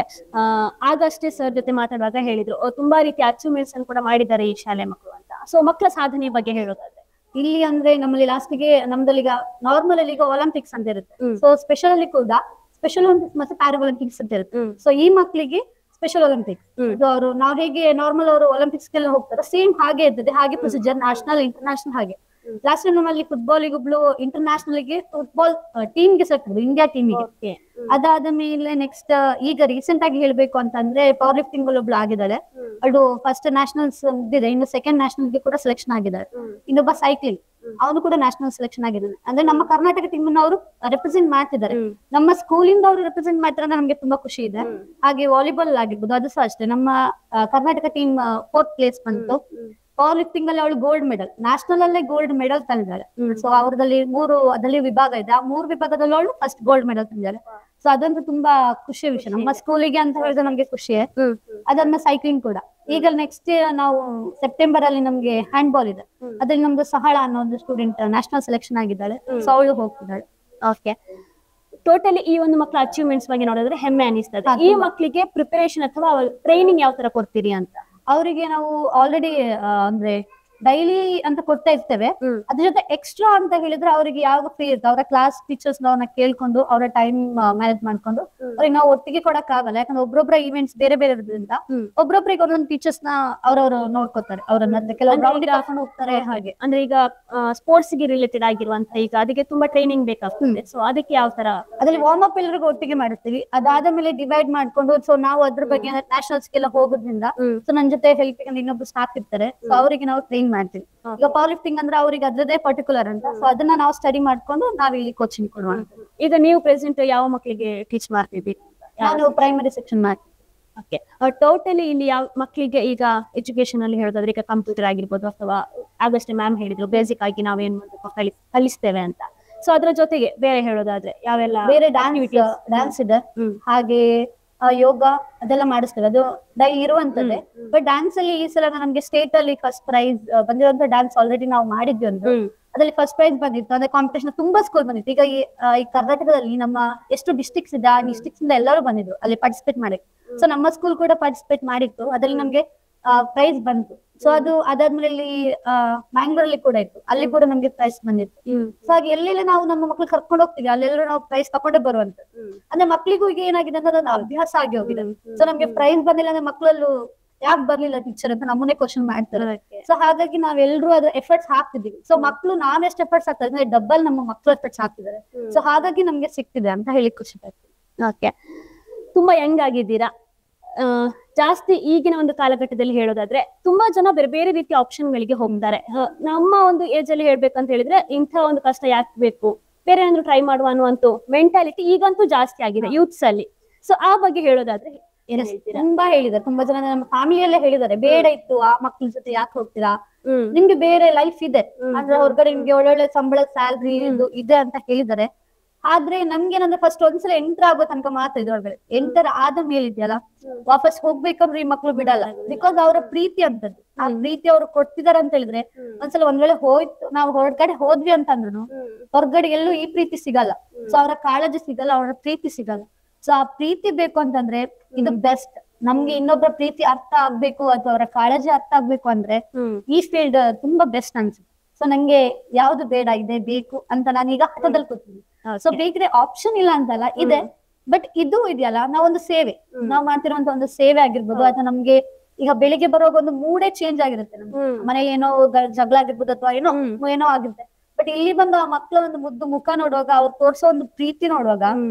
ಆಗಷ್ಟೇ ಸರ್ ಜೊತೆ ಮಾತಾಡುವಾಗ ಹೇಳಿದ್ರು ತುಂಬಾ ರೀತಿಯ ಅಚೀವ್ಮೆಂಟ್ಸ್ ಅನ್ನು ಕೂಡ ಮಾಡಿದ್ದಾರೆ ಈ ಶಾಲೆ ಮಕ್ಕಳು ಅಂತ. ಸೊ ಮಕ್ಕಳ ಸಾಧನೆ ಬಗ್ಗೆ ಹೇಳೋದಾದ್ರೆ ಇಲ್ಲಿ ಅಂದ್ರೆ ನಮ್ಮಲ್ಲಿ ಲಾಸ್ಟ್ಗೆ ನಮ್ದಲ್ಲಿ ಈಗ ನಾರ್ಮಲ್ ಅಲ್ಲಿ ಈಗ ಒಲಿಂಪಿಕ್ಸ್ ಅಂತ ಇರುತ್ತೆ. ಸೊ ಸ್ಪೆಷಲ್ ಅಲ್ಲಿ ಕೂಡ ಸ್ಪೆಷಲ್ ಒಲಿಂಪಿಕ್ಸ್ ಮತ್ತೆ ಪ್ಯಾರಾ ಒಲಿಂಪಿಕ್ಸ್ ಅಂತ ಇರುತ್ತೆ. ಸೊ ಈ ಮಕ್ಕಳಿಗೆ ಸ್ಪೆಷಲ್ ಒಲಿಂಪಿಕ್ಸ್ ಅವರು ನಾವು ಹೇಗೆ ನಾರ್ಮಲ್ ಅವರು ಒಲಿಂಪಿಕ್ಸ್ ಗೆಲ್ಲ ಹೋಗ್ತಾರೆ ಸೇಮ್ ಹಾಗೆ ಇರ್ತದೆ. ಹಾಗೆ ಪ್ರೊಸೀಜರ್ ನ್ಯಾಷನಲ್ ಇಂಟರ್ನ್ಯಾಷನಲ್ ಹಾಗೆ. ಲಾಸ್ಟ್ ನಮ್ಮಲ್ಲಿ ಫುಟ್ಬಾಲ್ ಒಬ್ಳು ಇಂಟರ್ನ್ಯಾಷನಲ್ ಗೆ ಫುಟ್ಬಾಲ್ ಟೀಮ್ ಗೆ ಸೆಟ್ ಇಂಡಿಯಾ ಟೀಮಿಗೆ. ಅದಾದ ಮೇಲೆ ನೆಕ್ಸ್ಟ್ ಈಗ ರೀಸೆಂಟ್ ಆಗಿ ಹೇಳ್ಬೇಕು ಅಂತಂದ್ರೆ ಪವರ್ ಲಿಫ್ಟಿಂಗ್ ಒಬ್ಳು ಆಗಿದ್ದಾಳೆ. ಅವಳು ಫಸ್ಟ್ ನ್ಯಾಷನಲ್ಸ್ ಮುಗ್ದಿದೆ, ಇನ್ನು ಸೆಕೆಂಡ್ ನ್ಯಾಷನಲ್ ಗೆ ಕೂಡ ಸೆಲೆಕ್ಷನ್ ಆಗಿದ್ದಾರೆ. ಇನ್ನೊಬ್ಬ ಸೈಕ್ಲಿಂಗ್ ಅವನು ಕೂಡ ನ್ಯಾಷನಲ್ ಸೆಲೆಕ್ಷನ್ ಆಗಿದ್ದಾನೆ. ಅಂದ್ರೆ ನಮ್ಮ ಕರ್ನಾಟಕ ಟೀಮ್ ಅವರು ರೆಪ್ರೆಸೆಂಟ್ ಮಾಡ್ತಿದ್ದಾರೆ. ನಮ್ಮ ಸ್ಕೂಲಿಂದ ಅವರು ರೆಪ್ರೆಸೆಂಟ್ ಮಾಡ್ತಾರೆ ಅಂದ್ರೆ ನಮ್ಗೆ ತುಂಬಾ ಖುಷಿ ಇದೆ. ಹಾಗೆ ವಾಲಿಬಾಲ್ ಆಗಿರ್ಬೋದು, ಅದು ಸಹ ಅಷ್ಟೇ. ನಮ್ಮ ಕರ್ನಾಟಕ ಟೀಮ್ 4th ಪ್ಲೇಸ್ ಬಂತು. ಪವರ್ ಲಿಫ್ಟಿಂಗ್ ಅಲ್ಲಿ ಅವಳು ಗೋಲ್ಡ್ ಮೆಡಲ್, ನ್ಯಾಷನಲ್ ಅಲ್ಲೇ ಗೋಲ್ಡ್ ಮೆಡಲ್ ತಂದಿದ್ದಾಳೆ. ಸೊ ಅವ್ರದಲ್ಲಿ 3 ಅದರಲ್ಲಿ ವಿಭಾಗ ಇದೆ. ಆ 3 ವಿಭಾಗದಲ್ಲಿ ಅವಳು ಫಸ್ಟ್ ಗೋಲ್ಡ್ ಮೆಡಲ್ ತಂದಿದ್ದಾಳೆ. ಸೊ ಅದಂತೂ ತುಂಬಾ ಖುಷಿಯ ವಿಷಯ ನಮ್ಮ ಸ್ಕೂಲಿಗೆ ಅಂತ ಹೇಳಿದ್ರೆ ನಮ್ಗೆ ಖುಷಿ. ಅದನ್ನ ಸೈಕ್ಲಿಂಗ್ ಕೂಡ ಈಗ ನೆಕ್ಸ್ಟ್ ನಾವು ಸೆಪ್ಟೆಂಬರ್ ಅಲ್ಲಿ ನಮ್ಗೆ ಹ್ಯಾಂಡ್ ಬಾಲ್ ಇದೆ. ಅದ್ರಲ್ಲಿ ನಮ್ದು ಸಹಳ ಅನ್ನೋ ಒಂದು ಸ್ಟೂಡೆಂಟ್ ನ್ಯಾಷನಲ್ ಸೆಲೆಕ್ಷನ್ ಆಗಿದ್ದಾಳೆ. ಸೊ ಅವಳು ಹೋಗ್ತಿದ್ದಾಳೆ. ಓಕೆ. ಟೋಟಲಿ ಈ ಒಂದು ಮಕ್ಕಳ ಅಚೀವ್ಮೆಂಟ್ಸ್ ಬಗ್ಗೆ ನೋಡಿದ್ರೆ ಹೆಮ್ಮೆ ಅನಿಸ್ತದೆ. ಈ ಮಕ್ಕಳಿಗೆ ಪ್ರಿಪರೇಷನ್ ಅಥವಾ ಟ್ರೈನಿಂಗ್ ಯಾವ ತರ ಕೊಡ್ತೀರಿ ಅಂತ? ಅವರಿಗೆ ನಾವು ಆಲ್ರೆಡಿ ಅಂದ್ರೆ ಡೈಲಿ ಅಂತ ಕೊಡ್ತಾ ಇರ್ತೇವೆ. ಅದ್ರ ಜೊತೆ ಎಕ್ಸ್ಟ್ರಾ ಅಂತ ಹೇಳಿದ್ರೆ ಅವರಿಗೆ ಯಾವಾಗ ಫ್ರೀ ಇರುತ್ತೆ ಅವರ ಕ್ಲಾಸ್ ಟೀಚರ್ಸ್ ನಾವ್ನ ಕೇಳ್ಕೊಂಡು ಅವರ ಟೈಮ್ ಮ್ಯಾನೇಜ್ ಮಾಡ್ಕೊಂಡು ಅವ್ರಿಗೆ ನಾವು ಒಟ್ಟಿಗೆ ಕೊಡಕ್ ಆಗಲ್ಲ. ಯಾಕಂದ್ರೆ ಒಬ್ಬೊಬ್ಬರ ಇವೆಂಟ್ಸ್ ಬೇರೆ ಬೇರೆ ಇರೋದ್ರಿಂದ ಒಬ್ಬೊಬ್ರಿಗೆ ಒಂದೊಂದು ಟೀಚರ್ಸ್ ನ ಅವ್ರವ್ರು ನೋಡ್ಕೋತಾರೆ. ಅವ್ರನ್ನ ಕೆಲವು ಗ್ರೌಂಡ್ ಕರ್ಕೊಂಡು ಹೋಗ್ತಾರೆ. ಹಾಗೆ ಅಂದ್ರೆ ಈಗ ಸ್ಪೋರ್ಟ್ಸ್ ಗೆ ರಿಲೇಟೆಡ್ ಆಗಿರುವಂತ ಈಗ ಅದಕ್ಕೆ ತುಂಬಾ ಟ್ರೈನಿಂಗ್ ಬೇಕಾಗ್ತದೆ. ಸೊ ಅದಕ್ಕೆ ಯಾವ ತರ ಅದ್ರಲ್ಲಿ ವಾರ್ಮ್ ಅಪ್ ಎಲ್ಲರಿಗೂ ಒಟ್ಟಿಗೆ ಮಾಡಿರ್ತೀವಿ. ಅದಾದ ಮೇಲೆ ಡಿವೈಡ್ ಮಾಡ್ಕೊಂಡು ಸೊ ನಾವು ಅದ್ರ ಬಗ್ಗೆ ನ್ಯಾಷನಲ್ಸ್ ಗೆಲ್ಲ ಹೋಗೋದ್ರಿಂದ ಸೊ ನನ್ ಜೊತೆ ಹೆಲ್ಪ್ ಇನ್ನೊಬ್ರು ಸ್ಟಾಫ್ ಇರ್ತಾರೆ. ಸೊ ಅವರಿಗೆ ನಾವು ಟ್ರೈನ್ ಮಾಡ್ತೀವಿ. ಈಗ ಪವರ್ ಲಿಫ್ಟಿಂಗ್ ಅಂದ್ರೆ ಅವ್ರಿಗೆ ಅದ್ರದೇ ಪರ್ಟಿಕ್ಯುಲರ್ ಅಂತ. ಸೊ ಅದನ್ನ ನಾವು ಸ್ಟಡಿ ಮಾಡ್ಕೊಂಡು ನಾವ್ ಇಲ್ಲಿ ಕೋಚಿಂಗ್ ಕೊಡುವ. ಈಗ ನೀವು ಪ್ರೆಸೆಂಟ್ ಯಾವ ಮಕ್ಕಳಿಗೆ ಟೀಚ್ ಮಾಡ್ತೀವಿ? ನಾನು ಪ್ರೈಮರಿ ಸೆಕ್ಷನ್ ಮಾಡ್ತೀನಿ. ಓಕೆ. ಟೋಟಲಿ ಇಲ್ಲಿ ಯಾವ ಮಕ್ಕಳಿಗೆ ಈಗ ಎಜುಕೇಶನ್ ಅಲ್ಲಿ ಹೇಳೋದಾದ್ರೆ ಈಗ ಕಂಪ್ಯೂಟರ್ ಆಗಿರ್ಬೋದು ಅಥವಾ ಆಗಷ್ಟೇ ಮ್ಯಾಮ್ ಹೇಳಿದ್ರು ಬೇಸಿಕ್ ಆಗಿ ನಾವೇನ್ ಮಾಡ್ಬೇಕು ಕಲಿಸ್ತೇವೆ ಅಂತ. ಸೊ ಅದ್ರ ಜೊತೆಗೆ ಬೇರೆ ಹೇಳೋದಾದ್ರೆ ಯಾವೆಲ್ಲ? ಬೇರೆ ಡ್ಯಾನ್ಸ್ ಇದೆ, ಹಾಗೆ ಯೋಗ ಅದೆಲ್ಲ ಮಾಡಿಸ್ತೇವೆ. ಅದು ಡೈಲಿ ಇರುವಂತದ್ದೇ. ಬಟ್ ಡ್ಯಾನ್ಸ್ ಅಲ್ಲಿ ಈ ಸಲ ನಮ್ಗೆ ಸ್ಟೇಟ್ ಅಲ್ಲಿ ಫಸ್ಟ್ ಪ್ರೈಸ್ ಬಂದಿರುವಂತ ಡ್ಯಾನ್ಸ್ ಆಲ್ರೆಡಿ ನಾವು ಮಾಡಿದ್ವಿ. ಒಂದು ಅದ್ರಲ್ಲಿ ಫಸ್ಟ್ ಪ್ರೈಸ್ ಬಂದಿತ್ತು. ಅಂದ್ರೆ ಕಾಂಪಿಟೇಷನ್ ತುಂಬಾ ಸ್ಕೂಲ್ ಬಂದಿತ್ತು. ಈಗ ಈ ಕರ್ನಾಟಕದಲ್ಲಿ ನಮ್ಮ ಎಷ್ಟು ಡಿಸ್ಟ್ರಿಕ್ಟ್ಸ್ ಇದೆ ಆ ಡಿಸ್ಟ್ರಿಕ್ಟ್ಸ್ ಇಂದ ಎಲ್ಲರೂ ಬಂದಿದ್ರು ಅಲ್ಲಿ ಪಾರ್ಟಿಸಿಪೇಟ್ ಮಾಡಕ್ಕೆ. ಸೊ ನಮ್ಮ ಸ್ಕೂಲ್ ಕೂಡ ಪಾರ್ಟಿಸಿಪೇಟ್ ಮಾಡಿತ್ತು. ಅದ್ರಲ್ಲಿ ನಮ್ಗೆ ಪ್ರೈಸ್ ಬಂತು. ಸೊ ಅದು ಅದಾದ್ಮೇಲೆ ಇಲ್ಲಿ ಮ್ಯಾಂಗ್ಳೂರಲ್ಲಿ ಕೂಡ ಇತ್ತು, ಅಲ್ಲಿ ಕೂಡ ನಮ್ಗೆ ಪ್ರೈಸ್ ಬಂದಿತ್ತು. ಸೊ ಹಾಗೆ ಎಲ್ಲೆಲ್ಲ ನಾವು ನಮ್ಮ ಮಕ್ಳು ಕರ್ಕೊಂಡು ಹೋಗ್ತೀವಿ ಅಲ್ಲೆಲ್ಲರೂ ನಾವು ಪ್ರೈಸ್ ತಕೊಂಡೇ ಬರುವಂತ. ಅಂದ್ರೆ ಮಕ್ಳಿಗೂ ಈಗ ಏನಾಗಿದೆ ಅಂದ್ರೆ ಅದನ್ನ ಅಭ್ಯಾಸ ಆಗಿ ಹೋಗಿದೆ. ಸೊ ನಮ್ಗೆ ಪ್ರೈಸ್ ಬಂದಿಲ್ಲ ಅಂದ್ರೆ ಮಕ್ಳಲ್ಲೂ ಯಾಕೆ ಬರ್ಲಿಲ್ಲ ಟೀಚರ್ ಅಂತ ನಮ್ಮನ್ನೇ ಕ್ವಶನ್ ಮಾಡ್ತಾರೆ. ಸೊ ಹಾಗಾಗಿ ನಾವೆಲ್ಲರೂ ಅದು ಎಫರ್ಟ್ಸ್ ಹಾಕ್ತಿದೀವಿ. ಸೊ ಮಕ್ಳು ನಾವೆಷ್ಟು ಎಫರ್ಟ್ಸ್ ಹಾಕ್ತಾರೆ ಅಂದ್ರೆ ಡಬಲ್ ನಮ್ಮ ಮಕ್ಳು ಎಫರ್ಟ್ಸ್ ಹಾಕ್ತಿದ್ದಾರೆ. ಸೊ ಹಾಗಾಗಿ ನಮ್ಗೆ ಸಿಕ್ತಿದೆ ಅಂತ ಹೇಳಿ ಖುಷಿ ಪಡ್ತೀವಿ. ಓಕೆ. ತುಂಬಾ ಯಂಗ್ ಆಗಿದ್ದೀರಾ. ಜಾಸ್ತಿ ಈಗಿನ ಒಂದು ಕಾಲಘಟ್ಟದಲ್ಲಿ ಹೇಳೋದಾದ್ರೆ ತುಂಬಾ ಜನ ಬೇರೆ ಬೇರೆ ರೀತಿಯ ಆಪ್ಷನ್ ಗಳಿಗೆ ಹೋಗ್ತಾರೆ. ನಮ್ಮ ಒಂದು ಏಜ್ ಅಲ್ಲಿ ಹೇಳ್ಬೇಕಂತ ಹೇಳಿದ್ರೆ ಇಂಥ ಒಂದು ಕಷ್ಟ ಯಾಕೆ ಬೇಕು, ಬೇರೆ ಏನಾದ್ರು ಟ್ರೈ ಮಾಡುವ ಅನ್ನುವಂತ ಮೆಂಟಾಲಿಟಿ ಈಗಂತೂ ಜಾಸ್ತಿ ಆಗಿದೆ ಯೂತ್ಸ್ ಅಲ್ಲಿ. ಸೊ ಆ ಬಗ್ಗೆ ಹೇಳೋದಾದ್ರೆ ಏನ್ ಹೇಳ್ತೀರಾ? ತುಂಬಾ ಹೇಳಿದ್ದಾರೆ, ತುಂಬಾ ಜನ ನಮ್ಮ ಫ್ಯಾಮಿಲಿಯಲ್ಲೇ ಹೇಳಿದ್ದಾರೆ, ಬೇಡ ಇತ್ತು ಆ ಮಕ್ಳ ಜೊತೆ ಯಾಕೆ ಹೋಗ್ತೀರಾ, ನಿಮ್ಗೆ ಬೇರೆ ಲೈಫ್ ಇದೆ ಅಂದ್ರೆ ಹೊರಗಡೆ ನಿಮ್ಗೆ ಒಳ್ಳೊಳ್ಳೆ ಸಂಬಳ ಸ್ಯಾಲ್ರಿ ಇದೆ ಅಂತ ಹೇಳಿದ್ದಾರೆ. ಆದ್ರೆ ನಮ್ಗೇನಂದ್ರೆ ಫಸ್ಟ್ ಒಂದ್ಸಲ ಎಂಟರ್ ಆಗೋ ತನಕ ಮಾತ್ರ ಇದ್ರೊಳಗಡೆ, ಎಂಟರ್ ಆದ ಮೇಲೆ ಇದೆಯಲ್ಲ ವಾಪಸ್ ಹೋಗ್ಬೇಕಂದ್ರೆ ಈ ಮಕ್ಳು ಬಿಡಲ್ಲ. ಬಿಕಾಸ್ ಅವರ ಪ್ರೀತಿ ಅಂತದ್ದು, ಆ ಪ್ರೀತಿ ಅವ್ರು ಕೊಡ್ತಿದಾರ ಅಂತ ಹೇಳಿದ್ರೆ ಒಂದ್ಸಲ ಒಂದ್ ವೇಳೆ ಹೋಯ್ತು ನಾವು ಹೊರಗಡೆ ಹೋದ್ವಿ ಅಂತಂದ್ರು ಹೊರಗಡೆ ಎಲ್ಲೂ ಈ ಪ್ರೀತಿ ಸಿಗಲ್ಲ. ಸೊ ಅವರ ಕಾಳಜಿ ಸಿಗಲ್ಲ, ಅವರ ಪ್ರೀತಿ ಸಿಗಲ್ಲ. ಸೊ ಆ ಪ್ರೀತಿ ಬೇಕು ಅಂತಂದ್ರೆ ಇದು ಬೆಸ್ಟ್. ನಮ್ಗೆ ಇನ್ನೊಬ್ಬರ ಪ್ರೀತಿ ಅರ್ಥ ಆಗ್ಬೇಕು ಅಥವಾ ಅವರ ಕಾಳಜಿ ಅರ್ಥ ಆಗ್ಬೇಕು ಅಂದ್ರೆ ಈ ಫೀಲ್ಡ್ ತುಂಬಾ ಬೆಸ್ಟ್ ಅನ್ಸುತ್ತೆ. ಸೊ ನಂಗೆ ಯಾವ್ದು ಬೇಡ ಇದೆ ಬೇಕು ಅಂತ ನಾನೀಗ ಹಠದಲ್ಲಿ ಕೂತೀನಿ. ಸೊ ಬೇಕಿದ್ರೆ ಆಪ್ಷನ್ ಇಲ್ಲ ಅಂತಲ್ಲ, ಇದೆ. ಬಟ್ ಇದು ಇದೆಯಲ್ಲ, ನಾವೊಂದು ಸೇವೆ, ನಾವ್ ಮಾಡ್ತಿರುವಂತ ಒಂದು ಸೇವೆ ಆಗಿರ್ಬೋದು, ಅಥವಾ ನಮ್ಗೆ ಈಗ ಬೆಳಿಗ್ಗೆ ಬರುವಾಗ ಒಂದು ಮೂಡೇ ಚೇಂಜ್ ಆಗಿರುತ್ತೆ. ನಮ್ಗೆ ಮನೆ ಏನೋ ಜಗಳ ಆಗಿರ್ಬೋದು ಅಥವಾ ಏನೋ ಆಗಿರುತ್ತೆ. ಬಟ್ ಇಲ್ಲಿ ಬಂದು ಆ ಮಕ್ಳ ಒಂದು ಮುದ್ದು ಮುಖ ನೋಡುವಾಗ, ಅವ್ರು ತೋರ್ಸೋ ಒಂದು ಪ್ರೀತಿ ನೋಡುವಾಗ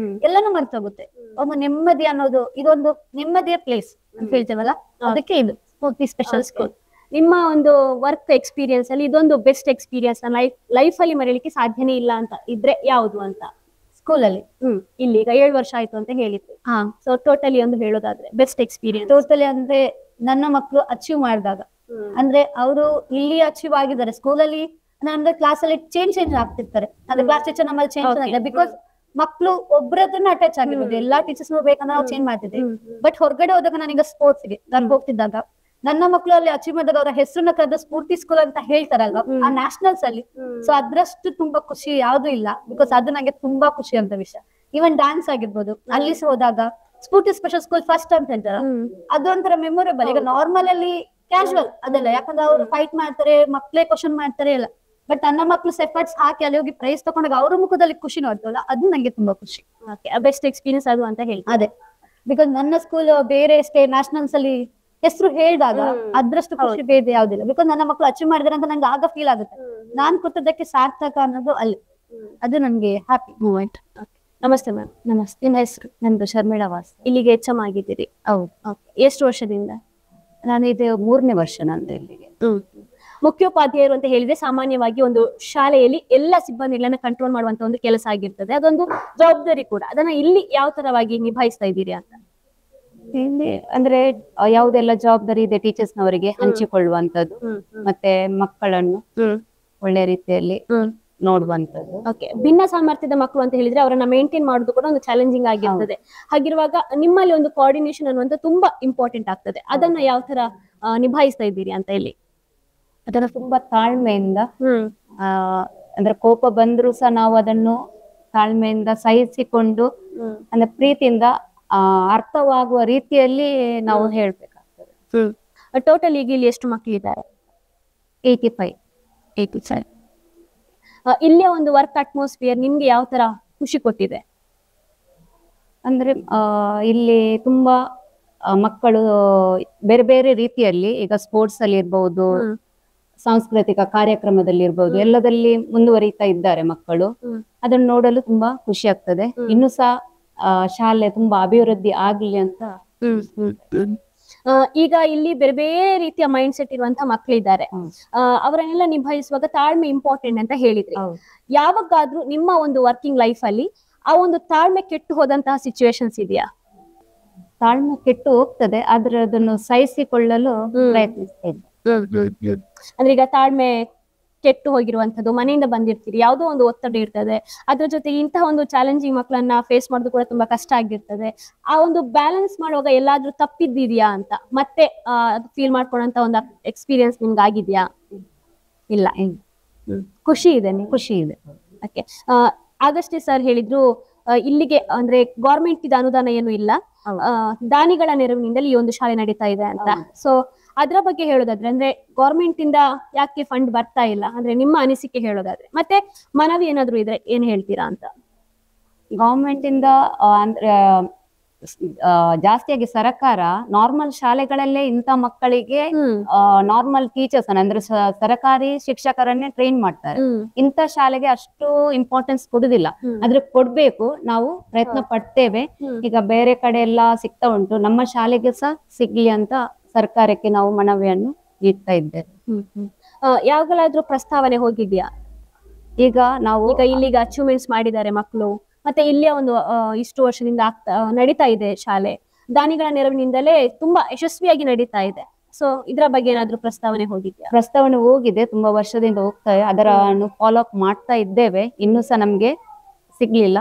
ಎಲ್ಲಾನು ಮರ್ತೋಗುತ್ತೆ. ಒಂದು ನೆಮ್ಮದಿ ಅನ್ನೋದು, ಇದೊಂದು ನೆಮ್ಮದಿಯ ಪ್ಲೇಸ್ ಅಂತ ಹೇಳ್ತೇವಲ್ಲ, ಅದಕ್ಕೆ ಇದು ಸ್ಫೂರ್ತಿ ಸ್ಪೆಷಲ್ ಸ್ಕೂಲ್. ನಿಮ್ಮ ಒಂದು ವರ್ಕ್ ಎಕ್ಸ್ಪೀರಿಯನ್ಸ್ ಅಲ್ಲಿ ಇದೊಂದು ಬೆಸ್ಟ್ ಎಕ್ಸ್ಪೀರಿಯನ್ಸ್ ಲೈಫ್ ಅಲ್ಲಿ ಮರೆಯಲಿಕ್ಕೆ ಸಾಧ್ಯನೇ ಇಲ್ಲ ಅಂತ ಇದ್ರೆ ಯಾವುದು ಅಂತ? ಸ್ಕೂಲಲ್ಲಿ ಇಲ್ಲಿ ಈಗ 7 ವರ್ಷ ಆಯ್ತು ಅಂತ ಹೇಳಿದ್ವಿ. ಸೊ ಟೋಟಲಿ ಒಂದು ಹೇಳೋದಾದ್ರೆ ಬೆಸ್ಟ್ ಎಕ್ಸ್ಪೀರಿಯನ್ಸ್ ಟೋಟಲಿ ಅಂದ್ರೆ ನನ್ನ ಮಕ್ಳು ಅಚೀವ್ ಮಾಡಿದಾಗ, ಅಂದ್ರೆ ಅವರು ಇಲ್ಲಿ ಅಚೀವ್ ಆಗಿದ್ದಾರೆ. ಸ್ಕೂಲಲ್ಲಿ ಅಂದ್ರೆ ಕ್ಲಾಸ್ ಅಲ್ಲಿ ಚೇಂಜ್ ಆಗ್ತಿರ್ತಾರೆ, ಅಂದ್ರೆ ಕ್ಲಾಸ್ ಟೀಚರ್ ನಮ್ಮಲ್ಲಿ ಚೇಂಜ್ ಆಗಿದೆ. ಬಿಕಾಸ್ ಮಕ್ಳು ಒಬ್ಬರತ್ರನ್ನ ಅಟ್ಯಾಚ್ ಆಗಿರ್ಬೋದು, ಎಲ್ಲಾ ಟೀಚರ್ಸ್ ಬೇಕಂದ್ರೆ ನಾವು ಚೇಂಜ್ ಮಾಡ್ತಿದ್ವಿ. ಬಟ್ ಹೊರಗಡೆ ಹೋದಾಗ ನಾನೀಗ ಸ್ಪೋರ್ಟ್ಸ್ ಗೆ ನಾನು ಹೋಗ್ತಿದ್ದಾಗ ನನ್ನ ಮಕ್ಳು ಅಲ್ಲಿ ಅಚೀವ್ ಮಾಡಿದಾಗ ಅವರ ಹೆಸರನ್ನ ಕರೆದ ಸ್ಫೂರ್ತಿ ಸ್ಕೂಲ್ ಅಂತ ಹೇಳ್ತಾರಲ್ವಾ ಆ ನ್ಯಾಷನಲ್ಸ್ ಅಲ್ಲಿ. ಸೊ ಅದ್ರಷ್ಟು ತುಂಬಾ ಖುಷಿ ಯಾವ್ದು ಇಲ್ಲ. ಬಿಕಾಸ್ ಅದು ನಂಗೆ ತುಂಬಾ ಖುಷಿ ಅಂತ ವಿಷಯ. ಈವನ್ ಡ್ಯಾನ್ಸ್ ಆಗಿರ್ಬೋದು, ಅಲ್ಲಿ ಹೋದಾಗ ಸ್ಫೂರ್ತಿ ಸ್ಪೆಷಲ್ ಸ್ಕೂಲ್ ಫಸ್ಟ್ ಅಂತ ಹೇಳ್ತಾರ, ಅದೊಂಥರ ಮೆಮೊರೇಬಲ್. ಈಗ ನಾರ್ಮಲ್ ಅಲ್ಲಿ ಕ್ಯಾಶುವಲ್ ಅದೆಲ್ಲ, ಯಾಕಂದ್ರೆ ಅವ್ರು ಫೈಟ್ ಮಾಡ್ತಾರೆ, ಮಕ್ಳೇ ಕ್ವಶನ್ ಮಾಡ್ತಾರೆ ಎಲ್ಲ. ಬಟ್ ನನ್ನ ಮಕ್ಳು ಎಫರ್ಟ್ಸ್ ಹಾಕಿ ಅಲ್ಲಿ ಹೋಗಿ ಪ್ರೈಸ್ ತಗೊಂಡಾಗ ಅವ್ರ ಮುಖದಲ್ಲಿ ಖುಷಿ ನೋಡ್ತವಲ್ಲ, ಅದು ನಂಗೆ ತುಂಬಾ ಖುಷಿ. ಬೆಸ್ಟ್ ಎಕ್ಸ್ಪೀರಿಯನ್ಸ್ ಅದು ಅಂತ ಹೇಳಿ. ಅದೇ ಬಿಕಾಸ್ ನನ್ನ ಸ್ಕೂಲ್ ಬೇರೆ ನ್ಯಾಷನಲ್ಸ್ ಅಲ್ಲಿ ಹೆಸರು ಹೇಳಿದಾಗ ಅದ್ರಷ್ಟು ಖುಷಿ ಬೇರೆ ಯಾವ್ದಿಲ್ಲ. ಬಿಕಾಸ್ ನನ್ನ ಮಕ್ಳು ಅಚೀವ್ ಮಾಡಿದಾರೆ ಅಂತ ನಂಗೆ ಆಗ ಫೀಲ್ ಆಗುತ್ತೆ, ನಾನ್ ಕೂತದಕ್ಕೆ ಸಾರ್ಥಕ ಅನ್ನೋದು ಅಲ್ಲಿ. ಅದು ನನ್ಗೆ ಹ್ಯಾಪಿ ಮೂಮೆಂಟ್. ನಮಸ್ತೆ ಮ್ಯಾಮ್. ನಮಸ್ತೆ. ನಿನ್ನ ಹೆಸರು? ನಂದು ಶರ್ಮಿಳಾ ವಾಸ್. ಇಲ್ಲಿಗೆ HM ಆಗಿದ್ದೀರಿ? ಹೌದು. ಎಷ್ಟು ವರ್ಷದಿಂದ? ನಾನು ಇದು 3ನೇ ವರ್ಷ ನಂದು ಇಲ್ಲಿಗೆ. ಮುಖ್ಯೋಪಾಧ್ಯಾಯರು ಅಂತ ಹೇಳಿದ್ರೆ ಸಾಮಾನ್ಯವಾಗಿ ಒಂದು ಶಾಲೆಯಲ್ಲಿ ಎಲ್ಲ ಸಿಬ್ಬಂದಿಗಳನ್ನ ಕಂಟ್ರೋಲ್ ಮಾಡುವಂತ ಒಂದು ಕೆಲಸ ಆಗಿರ್ತದೆ, ಅದೊಂದು ಜವಾಬ್ದಾರಿ ಕೂಡ. ಅದನ್ನ ಇಲ್ಲಿ ಯಾವ ತರವಾಗಿ ನಿಭಾಯಿಸ್ತಾ ಇದ್ದೀರಿ ಅಂತ? ಇಲ್ಲಿ ಅಂದ್ರೆ ಯಾವುದೆಲ್ಲ ಜವಾಬ್ದಾರಿ ಇದೆ ಟೀಚರ್ಸ್ ನವರಿಗೆ ಹಂಚಿಕೊಳ್ಳುವಂತದ್ದು, ಮತ್ತೆ ಮಕ್ಕಳನ್ನು ಒಳ್ಳೆ ರೀತಿಯಲ್ಲಿ ನೋಡುವಂತದ್ದು. ಓಕೆ. ಭಿನ್ನ ಸಾಮರ್ಥ್ಯದ ಮಕ್ಕಳು ಅಂತ ಹೇಳಿದ್ರೆ ಅವರನ್ನ ಮೇಂಟೈನ್ ಮಾಡೋದು ಕೂಡ ಒಂದು ಚಾಲೆಂಜಿಂಗ್ ಆಗಿರ್ತದೆ. ಹಾಗಿರುವಾಗ ನಿಮ್ಮಲ್ಲಿ ಒಂದು ಕೋಆರ್ಡಿನೇಷನ್ ಅನ್ನುವಂತ ತುಂಬಾ ಇಂಪಾರ್ಟೆಂಟ್ ಆಗ್ತದೆ. ಅದನ್ನ ಯಾವ ತರ ನಿಭಾಯಿಸ್ತಾ ಇದ್ದೀರಿ ಅಂತ ಇಲ್ಲಿ? ಅದನ್ನ ತುಂಬಾ ತಾಳ್ಮೆಯಿಂದ, ಅಂದ್ರೆ ಕೋಪ ಬಂದ್ರು ಸಹ ನಾವು ಅದನ್ನು ತಾಳ್ಮೆಯಿಂದ ಸಹಿಸಿಕೊಂಡು, ಅಂದ್ರೆ ಪ್ರೀತಿಯಿಂದ ಅರ್ಥವಾಗುವ ರೀತಿಯಲ್ಲಿ ನಾವು ಹೇಳ್ಬೇಕಾಗ್ತದೆ. ಟೋಟಲ್ ಈಗ ಇಲ್ಲಿ ಎಷ್ಟು ಮಕ್ಕಳಿದ್ದಾರೆ? 85. ಇಲ್ಲಿಯ ಒಂದು ವರ್ಕ್ ಅಟ್ಮಾಸ್ಫಿಯರ್ ನಿಮ್ಗೆ ಯಾವ ತರ ಖುಷಿ ಕೊಟ್ಟಿದೆ? ಅಂದ್ರೆ ಇಲ್ಲಿ ತುಂಬಾ ಮಕ್ಕಳು ಬೇರೆ ಬೇರೆ ರೀತಿಯಲ್ಲಿ, ಈಗ ಸ್ಪೋರ್ಟ್ಸ್ ಅಲ್ಲಿ ಇರ್ಬಹುದು, ಸಾಂಸ್ಕೃತಿಕ ಕಾರ್ಯಕ್ರಮದಲ್ಲಿ ಇರ್ಬಹುದು, ಎಲ್ಲದಲ್ಲಿ ಮುಂದುವರಿತಾ ಇದ್ದಾರೆ ಮಕ್ಕಳು. ಅದನ್ನು ನೋಡಲು ತುಂಬಾ ಖುಷಿ ಆಗ್ತದೆ. ಇನ್ನು ಸಹ ಶಾಲೆ ತುಂಬಾ ಅಭಿವೃದ್ಧಿ ಆಗ್ಲಿ ಅಂತ. ಈಗ ಇಲ್ಲಿ ಬೇರೆ ಬೇರೆ ರೀತಿಯ ಮೈಂಡ್ ಸೆಟ್ ಇರುವಂತ ಮಕ್ಕಳಿದ್ದಾರೆ, ಅವರನ್ನೆಲ್ಲ ನಿಭಾಯಿಸುವಾಗ ತಾಳ್ಮೆ ಇಂಪಾರ್ಟೆಂಟ್ ಅಂತ ಹೇಳಿದ್ರಿ. ಯಾವಾಗಾದ್ರೂ ನಿಮ್ಮ ಒಂದು ವರ್ಕಿಂಗ್ ಲೈಫ್ ಅಲ್ಲಿ ಆ ಒಂದು ತಾಳ್ಮೆ ಕೆಟ್ಟು ಹೋದಂತಹ ಸಿಚುವೇಶನ್ಸ್ ಇದೆಯಾ? ತಾಳ್ಮೆ ಕೆಟ್ಟು ಹೋಗ್ತದೆ, ಆದ್ರೆ ಅದನ್ನು ಸಹಿಸಿಕೊಳ್ಳಲು ಪ್ರಯತ್ನಿಸ್ತಾ ಇದ್ದೆ. ಅಂದ್ರೆ ಈಗ ತಾಳ್ಮೆ ಕೆಟ್ಟು ಹೋಗಿರುವಂತದ್ದು, ಮನೆಯಿಂದ ಬಂದಿರ್ತೀರಿ, ಯಾವುದೋ ಒಂದು ಒತ್ತಡ ಇರ್ತದೆ, ಅದ್ರ ಜೊತೆಗೆ ಇಂತಹ ಒಂದು ಚಾಲೆಂಜಿಂಗ್ ಮಕ್ಕಳನ್ನ ಫೇಸ್ ಮಾಡೋದು ಕೂಡ ತುಂಬಾ ಕಷ್ಟ ಆಗಿರ್ತದೆ. ಆ ಒಂದು ಬ್ಯಾಲೆನ್ಸ್ ಮಾಡುವಾಗ ಎಲ್ಲಾದ್ರೂ ತಪ್ಪಿದ್ದಿದ್ಯಾ ಅಂತ ಮತ್ತೆ ಫೀಲ್ ಮಾಡ್ಕೊಳ್ಳೋಂತ ಒಂದು ಎಕ್ಸ್ಪೀರಿಯನ್ಸ್ ನಿಮ್ಗೆ ಆಗಿದ್ಯಾ? ಇಲ್ಲ. ಖುಷಿ ಇದೆ? ಖುಷಿ ಇದೆ. ಓಕೆ. ಆಗಷ್ಟೇ ಸರ್ ಹೇಳಿದ್ರು ಇಲ್ಲಿಗೆ ಅಂದ್ರೆ ಗೌರ್ಮೆಂಟ್ ಇದ ಅನುದಾನ ಏನು ಇಲ್ಲ, ದಾನಿಗಳ ನೆರವಿನಿಂದಲೇ ಈ ಒಂದು ಶಾಲೆ ನಡೀತಾ ಇದೆ ಅಂತ. ಸೊ ಅದ್ರ ಬಗ್ಗೆ ಹೇಳೋದಾದ್ರೆ, ಅಂದ್ರೆ ಗೌರ್ಮೆಂಟ್ ಇಂದ ಯಾಕೆ ಫಂಡ್ ಬರ್ತಾ ಇಲ್ಲ ಅಂದ್ರೆ ನಿಮ್ಮ ಅನಿಸಿಕೆ ಹೇಳೋದಾದ್ರೆ, ಮತ್ತೆ ಮನವಿ ಏನಾದ್ರು ಇದ್ರೆ ಏನ್ ಹೇಳ್ತೀರಾ ಅಂತ? ಗೌರ್ಮೆಂಟ್ ಇಂದ ಅಂದ್ರೆ ಜಾಸ್ತಿಯಾಗಿ ಸರ್ಕಾರ ನಾರ್ಮಲ್ ಶಾಲೆಗಳಲ್ಲೇ ಇಂಥ ಮಕ್ಕಳಿಗೆ ನಾರ್ಮಲ್ ಟೀಚರ್ಸ್ ಅಂದ್ರೆ ಸರ್ಕಾರಿ ಶಿಕ್ಷಕರನ್ನೇ ಟ್ರೈನ್ ಮಾಡ್ತಾರೆ. ಇಂಥ ಶಾಲೆಗೆ ಅಷ್ಟು ಇಂಪಾರ್ಟೆನ್ಸ್ ಕೊಡುದಿಲ್ಲ, ಆದ್ರೆ ಕೊಡ್ಬೇಕು, ನಾವು ಪ್ರಯತ್ನ ಪಡ್ತೇವೆ. ಈಗ ಬೇರೆ ಕಡೆ ಎಲ್ಲ ಸಿಗ್ತಾ ಉಂಟು, ನಮ್ಮ ಶಾಲೆಗೆ ಸಹ ಸಿಗ್ಲಿ ಅಂತ ಸರ್ಕಾರಕ್ಕೆ ನಾವು ಮನವಿಯನ್ನು ಇಡ್ತಾ ಇದ್ದೇವೆ. ಯಾವಾಗಲಾದ್ರೂ ಪ್ರಸ್ತಾವನೆ ಹೋಗಿದ್ಯಾ? ಈಗ ನಾವು ಈಗ ಇಲ್ಲಿಗೆ ಅಚೀವ್ಮೆಂಟ್ಸ್ ಮಾಡಿದ್ದಾರೆ ಮಕ್ಕಳು, ಮತ್ತೆ ಇಲ್ಲಿಯ ಒಂದು ಇಷ್ಟು ವರ್ಷದಿಂದ ನಡೀತಾ ಇದೆ ಶಾಲೆ, ದಾನಿಗಳ ನೆರವಿನಿಂದಲೇ ತುಂಬಾ ಯಶಸ್ವಿಯಾಗಿ ನಡೀತಾ ಇದೆ. ಸೊ ಇದ್ರ ಬಗ್ಗೆ ಏನಾದ್ರೂ ಪ್ರಸ್ತಾವನೆ ಹೋಗಿದ್ಯಾ? ಪ್ರಸ್ತಾವನೆ ಹೋಗಿದೆ, ತುಂಬಾ ವರ್ಷದಿಂದ ಹೋಗ್ತಾ ಇದೆ, ಅದರ ಫಾಲೋ ಅಪ್ ಮಾಡ್ತಾ ಇದ್ದೇವೆ. ಇನ್ನೂ ಸಹ ನಮ್ಗೆ ಸಿಗ್ಲಿಲ್ಲ,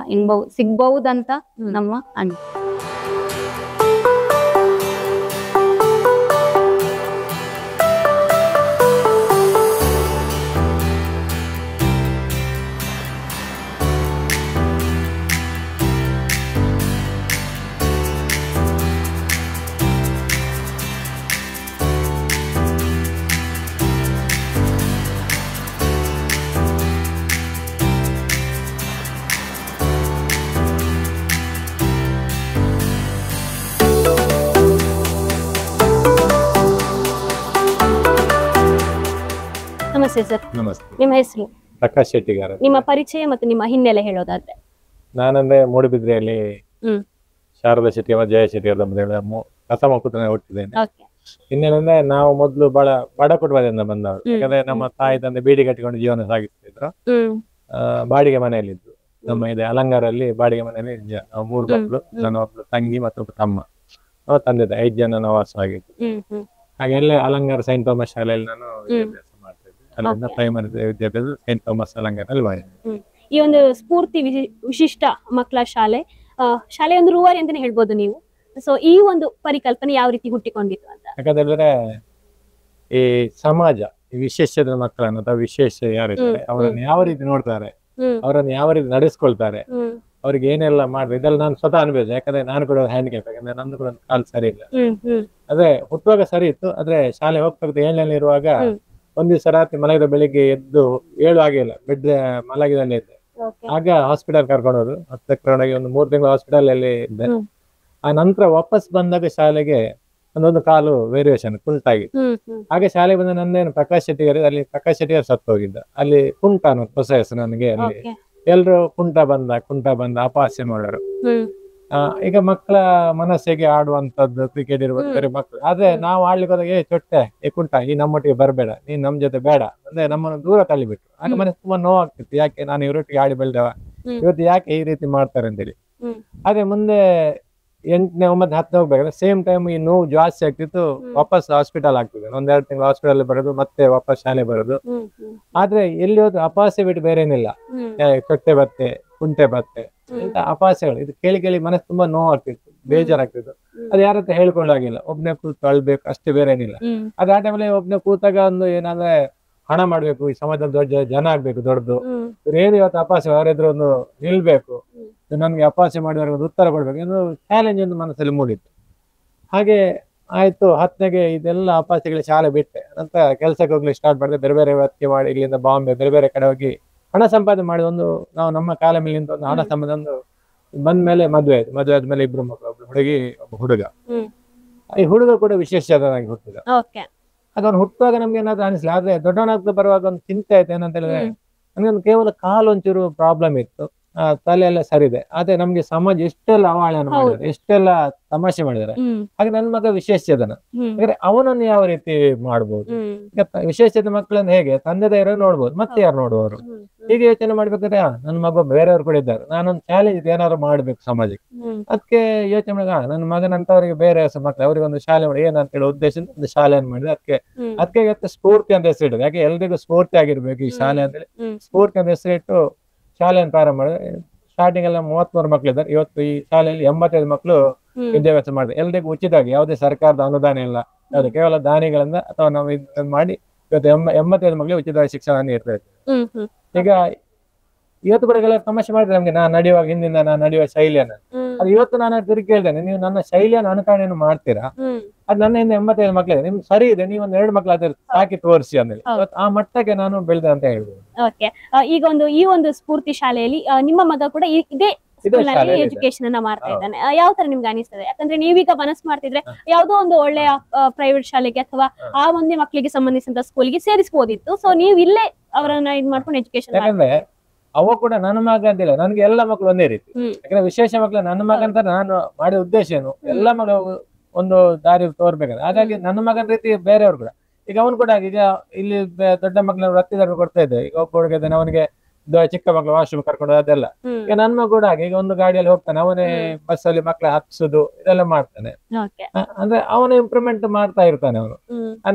ಸಿಗ್ಬಹುದಂತ ನಮ್ಮ ಅನಿಸಿಕೆ. ನಮಸ್ತೆ ಸರ್. ನಮಸ್ತೆ. ನಿಮ್ಮ ಹೆಸರು? ಪ್ರಕಾಶ್ ಶೆಟ್ಟಿಗಾರ. ನಿಮ್ಮ ಪರಿಚಯ ಮತ್ತು ನಿಮ್ಮ ಹಿನ್ನೆಲೆ ಹೇಳೋದಾದ್ರೆ? ನಾನಂದ್ರೆ ಮೂಡುಬಿದ್ರೆಯಲ್ಲಿ ಶಾರದಾ ಶೆಟ್ಟಿ ಜಯ ಶೆಟ್ಟಿ ಅವರ ಪ್ರಥಮ ಪುತ್ರನ ಹುಟ್ಟಿದ್ದೇನೆ. ಹಿನ್ನೆಲೆ ಅಂದ್ರೆ ನಾವು ಮೊದಲು ಬಡ ಕುಟುಂಬದಿಂದ ಬಂದವರು. ಯಾಕಂದ್ರೆ ನಮ್ಮ ತಾಯಿ ತಂದೆ ಬೀಡಿ ಕಟ್ಟಿಕೊಂಡು ಜೀವನ ಸಾಗಿಸ್ತಿದ್ರು. ಬಾಡಿಗೆ ಮನೆಯಲ್ಲಿದ್ರು. ನಮ್ಮ ಇದೆ ಅಲಂಗಾರಲ್ಲಿ ಬಾಡಿಗೆ ಮನೆಯಲ್ಲಿ 3 ಮಕ್ಕಳು, ನನ್ನ ಒಬ್ಳು ತಂಗಿ ಮತ್ತು ತಮ್ಮ, ತಂದೆ 5 ಜನ ನಾವು ವಾಸವಾಗಿತ್ತು. ಹಾಗೆ ಅಲ್ಲೇ ಅಲಂಗಾರ ಸೈಂಟ್ ಥಾಮಸ್ ಶಾಲೆಯಲ್ಲಿ ನಾನು ವಿದ್ಯಾಭ್ಯಾಸ ಮಾಡ್ತಾ ಇದ್ದೆ. ಅಲ್ಲಿಂದ ಪ್ರೈಮರಿ ವಿದ್ಯಾಭ್ಯಾಸ ಸೈಂಟ್ ಥಾಮಸ್ ಅಲಂಗಾರಲ್ಲಿ ಮಾಡಿದೆ. ಈ ಒಂದು ಸ್ಫೂರ್ತಿ ವಿಶಿಷ್ಟ ಮಕ್ಕಳ ಶಾಲೆ ಒಂದು ರೂವಾರಿ ಅಂತಾನೆ ಹೇಳ್ಬೋದು ನೀವು. ಸೊ ಈ ಒಂದು ಪರಿಕಲ್ಪನೆ ಯಾವ ರೀತಿ ಹುಟ್ಟಿಕೊಂಡಿತ್ತು ಅಂತ? ಯಾಕಂದ್ರೆ ಈ ಸಮಾಜ ಈ ವಿಶೇಷದ ಮಕ್ಕಳನ್ನು ಅಥವಾ ವಿಶೇಷ ಯಾರಿದ್ದಾರೆ ಅವರನ್ನು ಯಾವ ರೀತಿ ನೋಡ್ತಾರೆ, ಅವರನ್ನು ಯಾವ ರೀತಿ ನಡೆಸ್ಕೊಳ್ತಾರೆ, ಅವ್ರಿಗೆ ಏನೆಲ್ಲ ಮಾಡ್ಬೇಕು, ಇದೆಲ್ಲ ನಾನು ಸ್ವತಃ ಅನುಭವಿಸಿದೆ. ಯಾಕಂದ್ರೆ ನಾನು ಕೂಡ ಹ್ಯಾಂಡಿಕ್ಯಾಪ್, ಯಾಕಂದ್ರೆ ನಂದು ಕೂಡ ಕಾಲು ಸರಿ ಇಲ್ಲ. ಅದೇ ಹುಟ್ಟುವಾಗ ಸರಿ ಇತ್ತು, ಆದ್ರೆ ಶಾಲೆ ಹೋಗ್ತಾ 7ನೇ ಇರುವಾಗ ಒಂದ್ ದಿವಸ ರಾತ್ರಿ ಮಲಗಿದ ಬೆಳಿಗ್ಗೆ ಎದ್ದು 7 ಆಗಿಲ್ಲ, ಬೆಡ್ ಮಲಗಿದಲ್ಲೇ ಇದ್ದೆ. ಆಗ ಹಾಸ್ಪಿಟಲ್ ಕರ್ಕೊಂಡೋದ್ರು. ಕರ್ಕೊಂಡೋಗಿ ಒಂದು 3 ತಿಂಗಳು ಹಾಸ್ಪಿಟಲ್ ಅಲ್ಲಿ ಇದ್ದೆ. ಆ ನಂತರ ವಾಪಸ್ ಬಂದಾಗ ಶಾಲೆಗೆ ಒಂದೊಂದು ಕಾಲು ವೇರಿಯೇಷನ್ ಕುಂಟಾಗಿತ್ತು. ಹಾಗೆ ಶಾಲೆಗೆ ಬಂದ ನಂದೇನು ಪ್ರಕಾಶ್ ಶೆಟ್ಟಿಗಾರ, ಅಲ್ಲಿ ಪ್ರಕಾಶ್ ಶೆಟ್ಟಿಗಾರ ಸತ್ತು ಹೋಗಿದ್ದ. ಅಲ್ಲಿ ಕುಂಟ ಅನ್ನೋದು ಹೊಸ ಹೆಸರು ನನಗೆ. ಅಲ್ಲಿ ಎಲ್ರು ಕುಂಟ ಬಂದ ಅಪಹಾಸ್ಯ ಮಾಡೋರು. ಈಗ ಮಕ್ಕಳ ಮನಸ್ಸಿಗೆ ಆಡುವಂತದ್ದು ಕ್ರಿಕೆಟ್ ಇರ್ಬೋದು, ಬೇರೆ ಮಕ್ಕಳು. ಆದ್ರೆ ನಾವು ಆಡ್ಲಿಕ್ಕೆ ಹೋದಾಗ ಚೊಟ್ಟೆ ಕುಂಟ ಈ ನಮ್ಮೊಟ್ಟಿಗೆ ಬರಬೇಡ, ನೀನ್ ನಮ್ ಜೊತೆ ಬೇಡ ಅಂದ್ರೆ ನಮ್ಮನ್ನು ದೂರ ತಳ್ಳಿಬಿಟ್ರು. ಆಗ ಮನಸ್ಸು ತುಂಬಾ ನೋವಾಗ್ತಿತ್ತು, ಯಾಕೆ ನಾನು ಇವರೊಟ್ಟಿಗೆ ಆಡಿ ಬೆಳೆದವ, ಇವತ್ತು ಯಾಕೆ ಈ ರೀತಿ ಮಾಡ್ತಾರೆ ಅಂತೇಳಿ. ಅದೇ ಮುಂದೆ 8ನೇ 9ನೇ 10ನೇ ಹೋಗ್ಬೇಕಾದ್ರೆ ಸೇಮ್ ಟೈಮ್ ಈ ನೋವು ಜಾಸ್ತಿ ಆಗ್ತಿತ್ತು. ವಾಪಸ್ ಹಾಸ್ಪಿಟಲ್ ಆಗ್ತಿದೆ, 1-2 ತಿಂಗಳು ಹಾಸ್ಪಿಟಲ್ ಬರೋದು, ಮತ್ತೆ ವಾಪಸ್ ಶಾಲೆ ಬರೋದು. ಆದ್ರೆ ಎಲ್ಲಿ ಹೋದ್ರು ಅಪಹಾಸ್ಯ ಬಿಟ್ಟು ಬೇರೆ ಏನಿಲ್ಲ. ಚೊಟ್ಟೆ ಬತ್ತೆ, ಕುಂಟೆ ಬತ್ತೆ ಇಂತ ಅಪಹಾಸ್ಯಗಳು. ಇದು ಕೇಳಿ ಮನಸ್ಸು ತುಂಬಾ ನೋವಾಗ್ತಿತ್ತು, ಬೇಜಾರಾಗ್ತಿತ್ತು. ಅದು ಯಾರ ಹತ್ರ ಹೇಳ್ಕೊಂಡಾಗಿಲ್ಲ, ಒಬ್ನೇ ಕೂತು ಅಳ್ಬೇಕು ಅಷ್ಟೇ, ಬೇರೆ ಏನಿಲ್ಲ. ಅದ್ ಆ ಟೈಮಲ್ಲಿ ಒಬ್ನೇ ಕೂತಾಗ ಒಂದು ಏನಾದ್ರೆ ಹಣ ಮಾಡ್ಬೇಕು, ಈ ಸಮಾಜದಲ್ಲಿ ದೊಡ್ಡ ಜನ ಆಗ್ಬೇಕು, ದೊಡ್ಡದು ಏನು ಇವತ್ತು ಅಪಹಾಸ್ಯ ಅವರೆದ್ರು ಒಂದು ನಿಲ್ಬೇಕು, ನನ್ಗೆ ಅಪಹಾಸ್ಯ ಮಾಡಿದವ್ರಿಗೆ ಒಂದು ಉತ್ತರ ಕೊಡ್ಬೇಕು ಎಂದು ಚಾಲೆಂಜ್ ಒಂದು ಮನಸ್ಸಲ್ಲಿ ಮೂಡಿತ್ತು. ಹಾಗೆ ಆಯ್ತು. 10ನೇಗೆ ಇದೆಲ್ಲ ಅಪಹಾಸ್ಯಗಳಿಗೆ ಶಾಲೆ ಬಿಟ್ಟೆ. ನಂತರ ಕೆಲ್ಸಕ್ಕೆ ಹೋಗ್ಲಿಕ್ಕೆ ಸ್ಟಾರ್ಟ್ ಮಾಡಿದೆ. ಬೇರೆ ಬೇರೆ ವ್ಯಕ್ತಿ ಮಾಡಿ ಇಲ್ಲಿಂದ ಬಾಂಬೆ ಬೇರೆ ಬೇರೆ ಕಡೆ ಹೋಗಿ ಹಣ ಸಂಪಾದನೆ ಮಾಡಿ ನಾವು ನಮ್ಮ ಕಾಲ ಮೇಲೆ ನಿಂತ ಒಂದು ಹಣ ಸಂಪಾದನೆ ಬಂದ್ಮೇಲೆ ಮದುವೆ ಆಯ್ತು. ಮದುವೆ ಆದ್ಮೇಲೆ 2 ಮಕ್ಕಳು, ಒಬ್ಳು ಹುಡುಗಿ ಒಬ್ಬ ಹುಡುಗ. ಈ ಹುಡುಗ ಕೂಡ ವಿಶೇಷನಾಗಿ ಹುಟ್ಟಿದ. ಆಗ ಅವ್ನು ಹುಟ್ಟುವಾಗ ನಮ್ಗೆ ಏನಾದ್ರು ಅನಿಸ್ಲಿಲ್ಲ. ಆದ್ರೆ ದೊಡ್ಡವನಾಗ್ತಾ ಬರುವಾಗ ಒಂದು ಚಿಂತೆ ಆಯ್ತು. ಏನಂತ ಹೇಳಿದ್ರೆ ನಮ್ಗೆ ಕೇವಲ ಕಾಲು ಒಂಚೂರು ಪ್ರಾಬ್ಲಮ್ ಇತ್ತು, ತಲೆ ಎಲ್ಲ ಸರಿದೆ. ಆದ್ರೆ ನಮ್ಗೆ ಸಮಾಜ ಎಷ್ಟೆಲ್ಲ ಅವಾಳನ ಮಾಡಿದ್ದಾರೆ, ಎಷ್ಟೆಲ್ಲ ತಮಾಷೆ ಮಾಡಿದ್ದಾರೆ. ಹಾಗೆ ನನ್ನ ಮಗ ವಿಶೇಷದನ, ಯಾಕಂದ್ರೆ ಅವನನ್ನು ಯಾವ ರೀತಿ ಮಾಡ್ಬೋದು. ಈಗ ವಿಶೇಷದ ಮಕ್ಕಳನ್ನ ಹೇಗೆ ತಂದೆ ತಾಯಿಯವರು ನೋಡ್ಬೋದು, ಮತ್ತೆ ಯಾರು ನೋಡುವವರು. ಹೀಗೆ ಯೋಚನೆ ಮಾಡ್ಬೇಕಾದ್ರೆ ನನ್ನ ಮಗ ಬೇರೆಯವ್ರು ಕೂಡ ಇದ್ದಾರೆ, ನಾನೊಂದು ಚಾಲೆಂಜ್ ಏನಾದ್ರು ಮಾಡ್ಬೇಕು ಸಮಾಜಕ್ಕೆ. ಅದಕ್ಕೆ ಯೋಚನೆ ಮಾಡಿದ ನನ್ನ ಮಗನಂತವ್ರಿಗೆ ಬೇರೆ ಮಕ್ಳು ಅವ್ರಿಗೆ ಒಂದು ಶಾಲೆ ಮಾಡಿ ಏನಂತ ಹೇಳಿ ಉದ್ದೇಶದಿಂದ ಒಂದು ಶಾಲೆಯನ್ನು ಮಾಡಿದೆ. ಅದಕ್ಕೆ ಸ್ಫೂರ್ತಿ ಅಂತ ಹೆಸರಿಟ್ಟಿದೆ. ಯಾಕೆ ಎಲ್ರಿಗೂ ಸ್ಫೂರ್ತಿ ಆಗಿರ್ಬೇಕು ಈ ಶಾಲೆ ಅಂತೇಳಿ ಸ್ಫೂರ್ತಿ ಅಂತ ಹೆಸರಿಟ್ಟು ಶಾಲೆಯನ್ನು ಪ್ರಾರಂಭ ಮಾಡಿದೆ. ಸ್ಟಾರ್ಟಿಂಗ್ ಎಲ್ಲ 33 ಮಕ್ಕಳಿದ್ದಾರೆ. ಇವತ್ತು ಈ ಶಾಲೆಯಲ್ಲಿ 85 ಮಕ್ಕಳು ವಿದ್ಯಾಭ್ಯಾಸ ಮಾಡಿದೆ. ಎಲ್ರಿಗೂ ಉಚಿತವಾಗಿ, ಯಾವುದೇ ಸರ್ಕಾರದ ಅನುದಾನ ಇಲ್ಲ, ಯಾವ್ದು ಕೇವಲ ದಾನಿಗಳಿಂದ ಅಥವಾ ನಾವು ಇದನ್ನ ಮಾಡಿ ಇವತ್ತು 85 ಮಕ್ಕಳಿಗೆ ಉಚಿತವಾಗಿ ಶಿಕ್ಷಣ ನೀಡ್ತಾ ಇದ್ದೇವೆ. ಈಗ ಇವತ್ತು ಕೂಡ ಎಲ್ಲ ತಮಾಷೆ ಮಾಡಿದ್ರೆ ನಮ್ಗೆ ನಾನು ನಡೆಯುವಾಗ ಹಿಂದಿಂದ ನಾನು ನಡೆಯುವ ಶೈಲಿಯನ್ನ, ಅದು ಇವತ್ತು ನಾನು ತಿರುಗಿ ಕೇಳ್ತೇನೆ, ನೀವು ನನ್ನ ಶೈಲಿಯನ್ನು ಅನುಕರಣೆಯನ್ನು ಮಾಡ್ತೀರಾ? ಅದು ನನ್ನ ಹಿಂದೆ 85 ಮಕ್ಕಳಿದೆ, ನಿಮ್ಗೆ ಸರಿ ಇದೆ, ನೀವು 1-2 ಮಕ್ಕಳು ಅದ್ರ ಸಾಕಿ ತೋರಿಸಿ ಅಂದೇಳಿ ಆ ಮಟ್ಟಕ್ಕೆ ನಾನು ಬೆಳೆದೆ ಅಂತ ಹೇಳ್ಬೋದು. ಈಗ ಈ ಒಂದು ಸ್ಫೂರ್ತಿ ಶಾಲೆಯಲ್ಲಿ ನಿಮ್ಮ ಮಗ ಕೂಡ ಇದೇ ಸ್ಕೂಲ್ ನಲ್ಲಿ ಶಾಲೆಯಲ್ಲಿ ಇದೆ. ಎಜುಕೇಶನ್ ಅನ್ನ ಮಾಡ್ತಾ ಹೌದು. ಇದ್ದಾನೆ. ಯಾವ ತರ ನಿಮ್ಗೆ ಅನಿಸ್ತದೆ? ಯಾಕಂದ್ರೆ ನೀವೀಗ ಮನಸ್ಸು ಮಾಡ್ತಿದ್ರೆ ಯಾವ್ದೋ ಒಂದು ಒಳ್ಳೆಯ ಪ್ರೈವೇಟ್ ಶಾಲೆಗೆ ಅಥವಾ ಆ ಒಂದೇ ಮಕ್ಕಳಿಗೆ ಸಂಬಂಧಿಸಿದ ಸ್ಕೂಲ್ಗೆ ಸೇರಿಸಬಹುದಿತ್ತು. ಸೊ ನೀವು ಇಲ್ಲೇ ಅವರನ್ನ ಇದ್ ಮಾಡ್ಕೊಂಡು ಎಜುಕೇಶನ್ ಯಾಕಂದ್ರೆ ಅವ ಕೂಡ ನನ್ನ ಮಗ ಅಂತಿಲ್ಲ, ನನ್ಗೆ ಎಲ್ಲ ಮಕ್ಕಳು ಒಂದೇ ರೀತಿ. ಹ್ಮ್. ಯಾಕಂದ್ರೆ ವಿಶೇಷ ಮಕ್ಕಳು ನನ್ನ ಮಗ ಅಂತ ನಾನು ಮಾಡಿದ ಉದ್ದೇಶ ಏನು, ಎಲ್ಲ ಮಕ್ಕಳು ಒಂದು ದಾರಿ ತೋರ್ಬೇಕಂದ್ರೆ. ಹಾಗಾಗಿ ನನ್ನ ಮಗನ ರೀತಿ ಬೇರೆಯವ್ರು ಕೂಡ ಈಗ ಅವನು ಕೂಡ ಈಗ ಇಲ್ಲಿ ದೊಡ್ಡ ಮಕ್ಕಳ ವೃತ್ತಿದಾರರು ಕೊಡ್ತಾ ಇದ್ದೆ. ಈಗ ಒಬ್ಬ ಹುಡುಗ ಇದ್ದಾನೆ, ಅವನಿಗೆ ಚಿಕ್ಕ ಮಕ್ಕಳು ವಾಶ್ರೂಮ್ ಕರ್ಕೊಂಡು ಅದೆಲ್ಲ. ಈಗ ನನ್ನ ಮಗ ಕೂಡ ಹಾಗೆ ಈಗ ಒಂದು ಗಾಡಿಯಲ್ಲಿ ಹೋಗ್ತಾನೆ, ಅವನೇ ಬಸ್ಸಲ್ಲಿ ಮಕ್ಕಳ ಹತ್ಸುದು ಇದೆಲ್ಲ ಮಾಡ್ತಾನೆ. ಓಕೆ. ಅಂದ್ರೆ ಅವನು ಇಂಪ್ರೂವ್ಮೆಂಟ್ ಮಾಡ್ತಾ ಇರ್ತಾನೆ ಅವನು.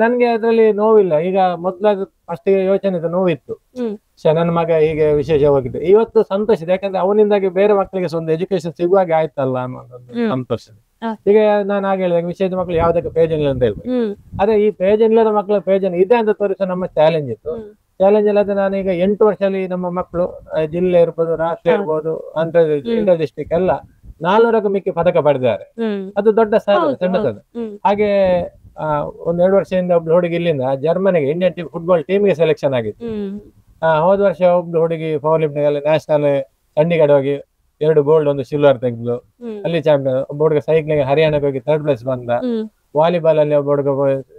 ನನ್ಗೆ ಅದ್ರಲ್ಲಿ ನೋವಿಲ್ಲ. ಈಗ ಮೊದ್ಲಾಗ ಫಸ್ಟ್ ಯೋಚನೆ ನೋವಿತ್ತು, ನನ್ನ ಮಗ ಹೀಗೆ ವಿಶೇಷ ಹೋಗಿದ್ದು. ಇವತ್ತು ಸಂತೋಷ ಇದೆ, ಯಾಕಂದ್ರೆ ಅವನಿಂದಾಗಿ ಬೇರೆ ಮಕ್ಕಳಿಗೆ ಒಂದು ಎಜುಕೇಶನ್ ಸಿಗುವಾಗೆ ಆಯ್ತಲ್ಲ ಅನ್ನೋದೊಂದು ಸಂತೋಷ ಇದೆ. ಈಗ ನಾನು ಹಾಗೆ ಹೇಳಿದಾಗ ವಿಶೇಷ ಮಕ್ಕಳು ಯಾವ್ದಕ್ಕೆ ಪ್ರಯೋಜನ ಇಲ್ಲ ಅಂತ ಹೇಳ್ಬೇಕು. ಅದೇ ಈ ಪ್ರಯೋಜನ ಇಲ್ಲದ ಮಕ್ಕಳ ಪ್ರಯೋಜನ ಇದೆ ಅಂತ ತೋರಿಸೋ ನಮ್ಮ ಚಾಲೆಂಜ್ ಇತ್ತು. ಚಾಲೆಂಜ್ ಇಲ್ಲದೆ ನಾನೀಗ 8 ವರ್ಷದಲ್ಲಿ ನಮ್ಮ ಮಕ್ಕಳು ಜಿಲ್ಲೆ ಇರ್ಬೋದು, ರಾಷ್ಟ್ರ ಇರ್ಬೋದು, ಇಂಟರ್ ಡಿಸ್ಟ್ರಿಕ್ಟ್ ಎಲ್ಲ 400ಕ್ಕೂ ಮಿಕ್ಕಿ ಪದಕ ಪಡೆದಿದ್ದಾರೆ. ಅದು ದೊಡ್ಡ ಸಾಧನೆ, ಸಣ್ಣದು. ಹಾಗೆ 1-2 ವರ್ಷದಿಂದ ಒಬ್ಳು ಹುಡುಗಿ ಇಲ್ಲಿಂದ ಜರ್ಮನಿಗೆ ಇಂಡಿಯನ್ ಟೀಮ್ ಫುಟ್ಬಾಲ್ ಟೀಮ್ಗೆ ಸೆಲೆಕ್ಷನ್ ಆಗಿತ್ತು. ಹೋದ ವರ್ಷ ಒಬ್ಳು ಹುಡುಗಿ ಪವರ್ ಲಿಫ್ಟಿಂಗ್ ಅಲ್ಲಿ ನ್ಯಾಷನಲ್ ಚಂಡೀಗಢ ಹೋಗಿ 2 ಗೋಲ್ಡ್ 1 ಸಿಲ್ವರ್ ತೆಗೆದ್ಲು, ಅಲ್ಲಿ ಚಾಂಪಿಯನ್. ಒಬ್ಬ ಹುಡುಗ ಸೈಕ್ಲಿಂಗ್ ಹರಿಯಾಣಕ್ಕೆ ಹೋಗಿ 3rd ಪ್ಲೇಸ್ ಬಂದ. ವಾಲಿಬಾಲ್ ಅಲ್ಲಿ ಒಬ್ಬ ಹುಡುಗ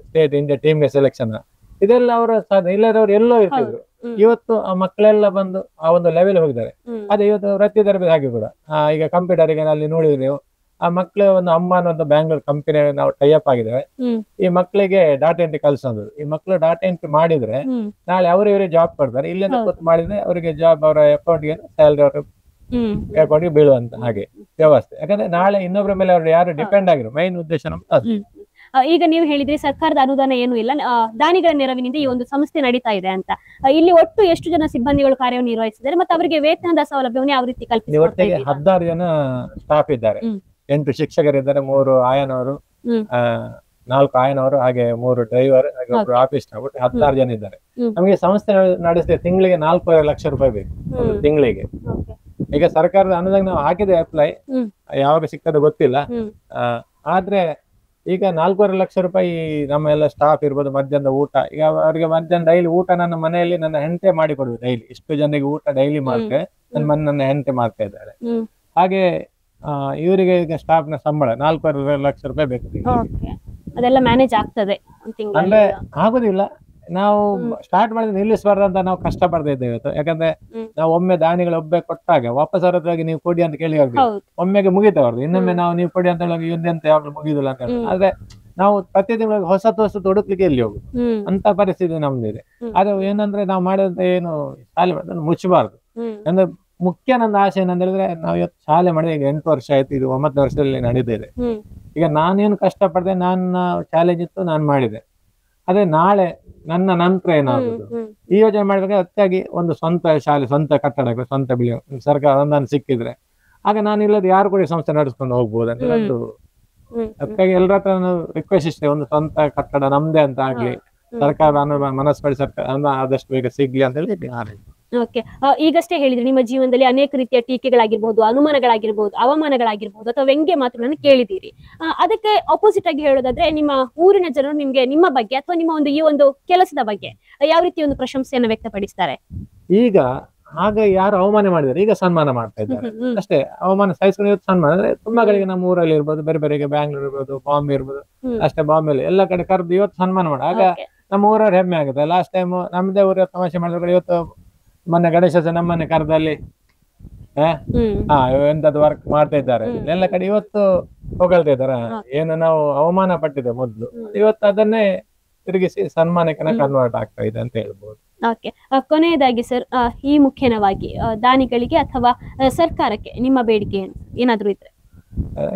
ಸ್ಟೇಟ್ ಇಂಡಿಯಾ ಟೀಮ್ಗೆ ಸೆಲೆಕ್ಷನ್. ಇದೆಲ್ಲ ಅವರ ಸಾಧನೆ. ಇಲ್ಲದವ್ರು ಎಲ್ಲೋ ಇರ್ತಿದ್ರು. ಇವತ್ತು ಆ ಮಕ್ಕಳೆಲ್ಲ ಬಂದು ಆ ಒಂದು ಲೆವೆಲ್ ಹೋಗಿದ್ದಾರೆ. ಅದೇ ಇವತ್ತು ವೃತ್ತಿ ತರಬೇತಿ ಹಾಗೆ ಕೂಡ ಈಗ ಕಂಪ್ಯೂಟರ್ಗೆ ಅಲ್ಲಿ ನೋಡಿದ್ರೆ ನೀವು ಆ ಮಕ್ಕಳು ಒಂದು ಅಮ್ಮ ಅನ್ನೋ ಬ್ಯಾಂಗ್ಳೂರ್ ಕಂಪನಿ ನಾವು ಟೈಅಪ್ ಆಗಿದ್ದೇವೆ. ಈ ಮಕ್ಕಳಿಗೆ ಡಾಟಾ ಎಂಟ್ರಿ ಕಲ್ಸೋದು. ಈ ಮಕ್ಕಳು ಡಾಟಾ ಎಂಟ್ರಿ ಮಾಡಿದ್ರೆ ನಾಳೆ ಇವರೇ ಜಾಬ್ ಕೊಡ್ತಾರೆ. ಇಲ್ಲಿಂದ ಕೂತ್ ಮಾಡಿದ್ರೆ ಅವರಿಗೆ ಜಾಬ್ ಅವರ ಅಕೌಂಟ್ಗೆ ಸ್ಯಾಲರಿ ಅವರ ಅಕೌಂಟ್ಗೆ ಬೀಳುವಂತ ಹಾಗೆ ವ್ಯವಸ್ಥೆ. ಯಾಕಂದ್ರೆ ನಾಳೆ ಇನ್ನೊಬ್ಬರ ಮೇಲೆ ಅವ್ರು ಯಾರು ಡಿಪೆಂಡ್ ಆಗಿರೋ ಮೈನ್ ಉದ್ದೇಶ ನಮ್ದು ಅದು. ಈಗ ನೀವು ಹೇಳಿದ್ರಿ ಸರ್ಕಾರದ ಅನುದಾನ ಏನು ಇಲ್ಲ, ದಾನಿಗಳ ನೆರವಿನಿಂದ ಈ ಒಂದು ಸಂಸ್ಥೆ ನಡೀತಾ ಇದೆ ಅಂತ. ಇಲ್ಲಿ ಒಟ್ಟು ಎಷ್ಟು ಜನ ಸಿಬ್ಬಂದಿಗಳು ಕಾರ್ಯವನ್ನು ನಿರ್ವಹಿಸಿದ್ದಾರೆ ಮತ್ತು ಅವರಿಗೆ ವೇತನದ ಸೌಲಭ್ಯವನ್ನು ಯಾವ ರೀತಿ ಕಲ್ಪಿಸಿಕೊಡ್ತಾ ಒಟ್ಟಿಗೆ ಇದ್ದೀರಾ? 16 ಜನ ಸ್ಟಾಫ್ ಇದ್ದಾರೆ. 8 ಶಿಕ್ಷಕರಿದ್ದಾರೆ, 3 ಆಯನವರು, 4 ಆಯನವರು, ಹಾಗೆ 3 ಡ್ರೈವರ್, ಹಾಗೆ ಒಬ್ರು ಆಫೀಸ್ ಸ್ಟಾಫ್. 16 ಜನ ಇದ್ದಾರೆ. ನಮಗೆ ಸಂಸ್ಥೆ ನಡೆಸಿದ್ರೆ ತಿಂಗಳಿಗೆ 4.5 ಲಕ್ಷ ರೂಪಾಯಿ ಬೇಕು ತಿಂಗಳಿಗೆ. ಈಗ ಸರ್ಕಾರದ ಅನುದಾನ ನಾವು ಹಾಕಿದೆ ಅಪ್ಲೈ, ಯಾವಾಗ ಸಿಗ್ತದೆ ಗೊತ್ತಿಲ್ಲ. ಆದ್ರೆ ಈಗ 4.5 ಲಕ್ಷ ರೂಪಾಯಿ ನಮ್ಮ ಎಲ್ಲ ಸ್ಟಾಫ್ ಇರ್ಬೋದು, ಮಧ್ಯಾಹ್ನದ ಊಟ. ಈಗ ಅವರಿಗೆ ಮಧ್ಯಾಹ್ನ ಡೈಲಿ ಊಟ ನನ್ನ ಮನೆಯಲ್ಲಿ ನನ್ನ ಹೆಂಡತಿ ಮಾಡಿ ಕೊಡುದು. ಡೈಲಿ ಇಷ್ಟು ಜನರಿಗೆ ಊಟ ಡೈಲಿ ಮಾಡ್ತೇವೆ, ನನ್ನ ಹೆಂಡತಿ ಮಾಡ್ತಾ ಇದ್ದಾರೆ. ಹಾಗೆ ಇವರಿಗೆ ಈಗ ಸ್ಟಾಫ್ ನ ಸಂಬಳ 4.5 ಲಕ್ಷ ರೂಪಾಯಿ ಬೇಕು. ಅದೆಲ್ಲ ಮ್ಯಾನೇಜ್ ಆಗ್ತದೆ ಅಂದ್ರೆ ಆಗುದಿಲ್ಲ. ನಾವು ಸ್ಟಾರ್ಟ್ ಮಾಡಿದ್ರೆ ನಿಲ್ಲಿಸಬಾರ್ದು ಅಂತ ನಾವು ಕಷ್ಟ ಪಡ್ತಾ ಇದ್ದೇವೆ ಇವತ್ತು. ಯಾಕಂದ್ರೆ ನಾವು ಒಮ್ಮೆ ದಾನಿಗಳು ಒಬ್ಬೆ ಕೊಟ್ಟಾಗ ವಾಪಸ್ ಅವರತ್ರವಾಗಿ ನೀವು ಕೊಡಿ ಅಂತ ಕೇಳಿ ಹೋಗ್ತೀವಿ. ಒಮ್ಮೆಗೆ ಮುಗಿತವ್ರದ್ದು. ಇನ್ನೊಮ್ಮೆ ನಾವು ನೀವು ಕೊಡಿ ಅಂತ ಹೇಳಿ ಎಂತ ಯಾವಾಗ್ಲೂ ಮುಗಿದಿಲ್ಲ ಅಂತ ಹೇಳಿ. ಆದ್ರೆ ನಾವು ಪ್ರತಿ ತಿಂಗಳಿಗೆ ಹೊಸತು ಹುಡುಕ್ಲಿಕ್ಕೆ ಎಲ್ಲಿ ಹೋಗುದು ಅಂತ ಪರಿಸ್ಥಿತಿ ನಮ್ದಿದೆ. ಅದು ಏನಂದ್ರೆ ನಾವು ಮಾಡಿದಂತ ಏನು ಶಾಲೆ ಮಾಡೋದನ್ನು ಮುಚ್ಚಬಾರ್ದು. ಅಂದ್ರೆ ಮುಖ್ಯ ನನ್ನ ಆಸೆ ಏನಂತ ಹೇಳಿದ್ರೆ, ನಾವು ಇವತ್ತು ಶಾಲೆ ಮಾಡಿದ್ರೆ ಈಗ 8 ವರ್ಷ ಆಯ್ತು, ಇದು 9ನೇ ವರ್ಷದಲ್ಲಿ ನಡೀತಿದೆ. ಈಗ ನಾನೇನು ಕಷ್ಟಪಡ್ದೆ, ನನ್ನ ಚಾಲೆಂಜ್ ಇತ್ತು, ನಾನು ಮಾಡಿದೆ. ಅದೇ ನಾಳೆ ನನ್ನ ನಂತರ ಏನಾಗುದು ಈ ಯೋಚನೆ ಮಾಡ್ಬೇಕಾದ್ರೆ ಅತ್ಯಾಗಿ ಒಂದು ಸ್ವಂತ ಶಾಲೆ, ಸ್ವಂತ ಕಟ್ಟಡ, ಸ್ವಂತ ಬಿಲ್ಡಿಂಗ್ ಸರ್ಕಾರ ಅನುದಾನ ಸಿಕ್ಕಿದ್ರೆ ಆಗ ನಾನು ಇಲ್ಲದ ಯಾರು ಕೂಡ ಸಂಸ್ಥೆ ನಡೆಸ್ಕೊಂಡು ಹೋಗ್ಬೋದು ಅಂತ ಒಂದು. ಅದಕ್ಕಾಗಿ ಎಲ್ಲರ ಹತ್ರ ರಿಕ್ವೆಸ್ಟ್ ಇಷ್ಟೇ, ಒಂದು ಸ್ವಂತ ಕಟ್ಟಡ ನಮ್ದೇ ಅಂತ ಆಗ್ಲಿ, ಸರ್ಕಾರ ಮನಸ್ಪಡಿ ಸರ್ಕಾರ ಆದಷ್ಟು ಬೇಗ ಸಿಗ್ಲಿ ಅಂತ ಹೇಳಿ. ಓಕೆ, ಈಗಷ್ಟೇ ಹೇಳಿದ್ರಿ ನಿಮ್ಮ ಜೀವನದಲ್ಲಿ ಅನೇಕ ರೀತಿಯ ಟೀಕೆಗಳಾಗಿರ್ಬೋದು, ಅನುಮಾನಗಳಾಗಿರ್ಬೋದು, ಅವಮಾನಗಳಾಗಿರ್ಬೋದು ಅಥವಾ ವ್ಯಂಗ್ಯ ಮಾತುಗಳನ್ನು ಕೇಳಿದ್ದೀರಿ. ಅದಕ್ಕೆ ಆಪೋಸಿಟ್ ಆಗಿ ಹೇಳೋದಾದ್ರೆ ನಿಮ್ಮ ಊರಿನ ಜನರು ನಿಮ್ಗೆ ನಿಮ್ಮ ಬಗ್ಗೆ ಅಥವಾ ನಿಮ್ಮ ಒಂದು ಈ ಒಂದು ಕೆಲಸದ ಬಗ್ಗೆ ಯಾವ ರೀತಿ ಒಂದು ಪ್ರಶಂಸೆಯನ್ನು ವ್ಯಕ್ತಪಡಿಸ್ತಾರೆ? ಈಗ ಆಗ ಯಾರು ಅವಮಾನ ಮಾಡಿದ್ದಾರೆ ಈಗ ಸನ್ಮಾನ ಮಾಡ್ತಾ ಇದ್ದಾರೆ ಅಷ್ಟೇ. ಅವಮಾನ ಸಹಿಸ್ಕೊಂಡು ಇವತ್ತು ಸನ್ಮಾನ ಅಂದ್ರೆ ತುಂಬಾ ಕಡೆಗೆ ನಮ್ಮ ಊರಲ್ಲಿ ಇರ್ಬೋದು, ಬೇರೆ ಬೇರೆ ಬ್ಯಾಂಗ್ಳೂರ್ ಇರ್ಬೋದು, ಬಾಂಬೆ ಇರ್ಬೋದು, ಅಷ್ಟೇ ಬಾಂಬೆಲಿ ಎಲ್ಲ ಕಡೆ ಕರೆದು ಇವತ್ತು ಸನ್ಮಾನ ಮಾಡ ಆಗ ನಮ್ಮ ಊರವ್ರು ಹೆಮ್ಮೆ ಆಗುತ್ತೆ. ಲಾಸ್ಟ್ ಟೈಮ್ ನಮ್ದೇ ಊರ ತಮಾಷೆ ಮಾಡಿದ್ರೆ ಇವತ್ತು ಮೊನ್ನೆ ಗಣೇಶ ನಮ್ಮನೆ ಕರೆದಲ್ಲಿ ಎಂತದ್ದು ವರ್ಕ್ ಮಾಡ್ತಾ ಇದ್ದಾರೆ ಎಲ್ಲ ಕಡೆ ಇವತ್ತು ಹೊಗಳ್ತಾ ಇದ್ದಾರೆ. ಏನು ನಾವು ಅವಮಾನ ಪಟ್ಟಿದೆ ಮೊದ್ಲು, ಇವತ್ತು ಅದನ್ನೇ ತಿರುಗಿಸಿ ಸನ್ಮಾನಕ್ಕೆ ಕನ್ವರ್ಟ್ ಆಗ್ತಾ ಇದೆ ಅಂತ ಹೇಳ್ಬೋದು. ಓಕೆ, ಕೊನೆಯದಾಗಿ ಸರ್, ಈ ಮುಖ್ಯವಾಗಿ ದಾನಿಗಳಿಗೆ ಅಥವಾ ಸರ್ಕಾರಕ್ಕೆ ನಿಮ್ಮ ಬೇಡಿಕೆ ಏನಾದ್ರು ಇದ್ರೆ?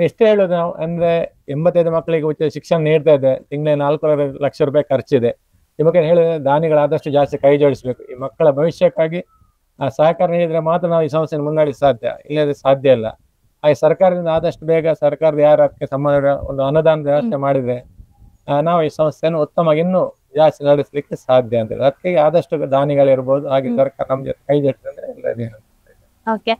ಎಷ್ಟೇ ಹೇಳೋದು ನಾವು ಅಂದ್ರೆ 85 ಮಕ್ಕಳಿಗೆ ಉಚಿತ ಶಿಕ್ಷಣ ನೀಡ್ತಾ ಇದೆ. ತಿಂಗಳಿಗೆ 4 ಲಕ್ಷ ರೂಪಾಯಿ ಖರ್ಚಿದೆ. ಈ ಬಗ್ಗೆ ಹೇಳಿದ್ರೆ ದಾನಿಗಳು ಆದಷ್ಟು ಜಾಸ್ತಿ ಕೈ ಜೋಡಿಸ್ಬೇಕು. ಈ ಮಕ್ಕಳ ಭವಿಷ್ಯಕ್ಕಾಗಿ ಸಹಕಾರ ನೀಡಿದ್ರೆ ಮಾತ್ರ ನಾವು ಈ ಸಮಸ್ಯೆಯನ್ನು ಮುನ್ನಡೆಸ ಸಾಧ್ಯ, ಇಲ್ಲದೆ ಸಾಧ್ಯ ಇಲ್ಲ. ಹಾಗೆ ಸರ್ಕಾರದಿಂದ ಆದಷ್ಟು ಬೇಗ ಸರ್ಕಾರದ ಯಾರು ಅದಕ್ಕೆ ಸಂಬಂಧ ಒಂದು ಅನುದಾನದ ವ್ಯವಸ್ಥೆ ಮಾಡಿದ್ರೆ ನಾವು ಈ ಸಮಸ್ಯೆಯನ್ನು ಉತ್ತಮವಾಗಿ ಇನ್ನೂ ಜಾಸ್ತಿ ನಡೆಸಲಿಕ್ಕೆ ಸಾಧ್ಯ ಅಂತ ಹೇಳಿ. ಅದಕ್ಕೆ ಆದಷ್ಟು ದಾನಿಗಳಿರ್ಬೋದು, ಹಾಗೆ ಸರ್ಕಾರ ನಮ್ಮ ಜೊತೆ ಕೈ ಜೋಡಿಸಿದ್ರೆ ಎಲ್ಲದೇ. ಓಕೆ,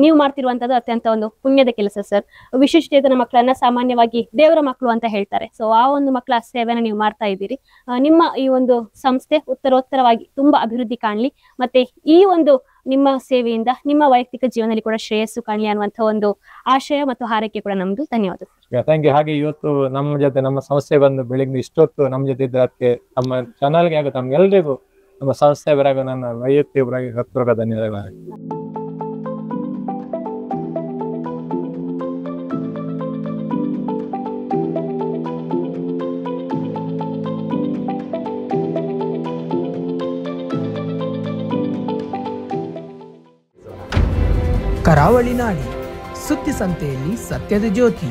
ನೀವು ಮಾಡ್ತಿರುವಂತದ್ದು ಅತ್ಯಂತ ಒಂದು ಪುಣ್ಯದ ಕೆಲಸ ಸರ್. ವಿಶೇಷಚೇತನ ಮಕ್ಕಳನ್ನ ಸಾಮಾನ್ಯವಾಗಿ ದೇವರ ಮಕ್ಕಳು ಅಂತ ಹೇಳ್ತಾರೆ. ಸೊ ಆ ಒಂದು ಮಕ್ಕಳ ಸೇವೆನ ನೀವು ಮಾಡ್ತಾ ಇದ್ದೀರಿ. ನಿಮ್ಮ ಈ ಒಂದು ಸಂಸ್ಥೆ ಉತ್ತರೋತ್ತರವಾಗಿ ತುಂಬಾ ಅಭಿವೃದ್ಧಿ ಕಾಣಲಿ, ಮತ್ತೆ ಈ ಒಂದು ನಿಮ್ಮ ಸೇವೆಯಿಂದ ನಿಮ್ಮ ವೈಯಕ್ತಿಕ ಜೀವನದಲ್ಲಿ ಕೂಡ ಶ್ರೇಯಸ್ಸು ಕಾಣಲಿ ಅನ್ನುವಂಥ ಒಂದು ಆಶಯ ಮತ್ತು ಹಾರೈಕೆ ಕೂಡ ನಮ್ದು. ಧನ್ಯವಾದ ಸರ್. Thank you. ಹಾಗೆ ಇವತ್ತು ನಮ್ಮ ಜೊತೆ ನಮ್ಮ ಸಂಸ್ಥೆ ಬಂದು ಬೆಳಿಗ್ಗೆ ಇಷ್ಟೊತ್ತು ನಮ್ಮ ಜೊತೆ ಇದ್ರೆ ಅದಕ್ಕೆ ನಮ್ಮ ಚಾನಲ್ಗೆ ಹಾಗೂ ತಮ್ಗೆಲ್ರಿಗೂ ನಮ್ಮ ಸಂಸ್ಥೆಯವರಾಗೂ ನನ್ನ ವೈಯಕ್ತಿಕವಾಗಿ ಹತ್ತಿರ ಧನ್ಯವಾದಗಳು. ಕರಾವಳಿ ನಾಡಿ ಸುದ್ದಿ ಸಂತೆಯಲ್ಲಿ ಸತ್ಯದ ಜ್ಯೋತಿ.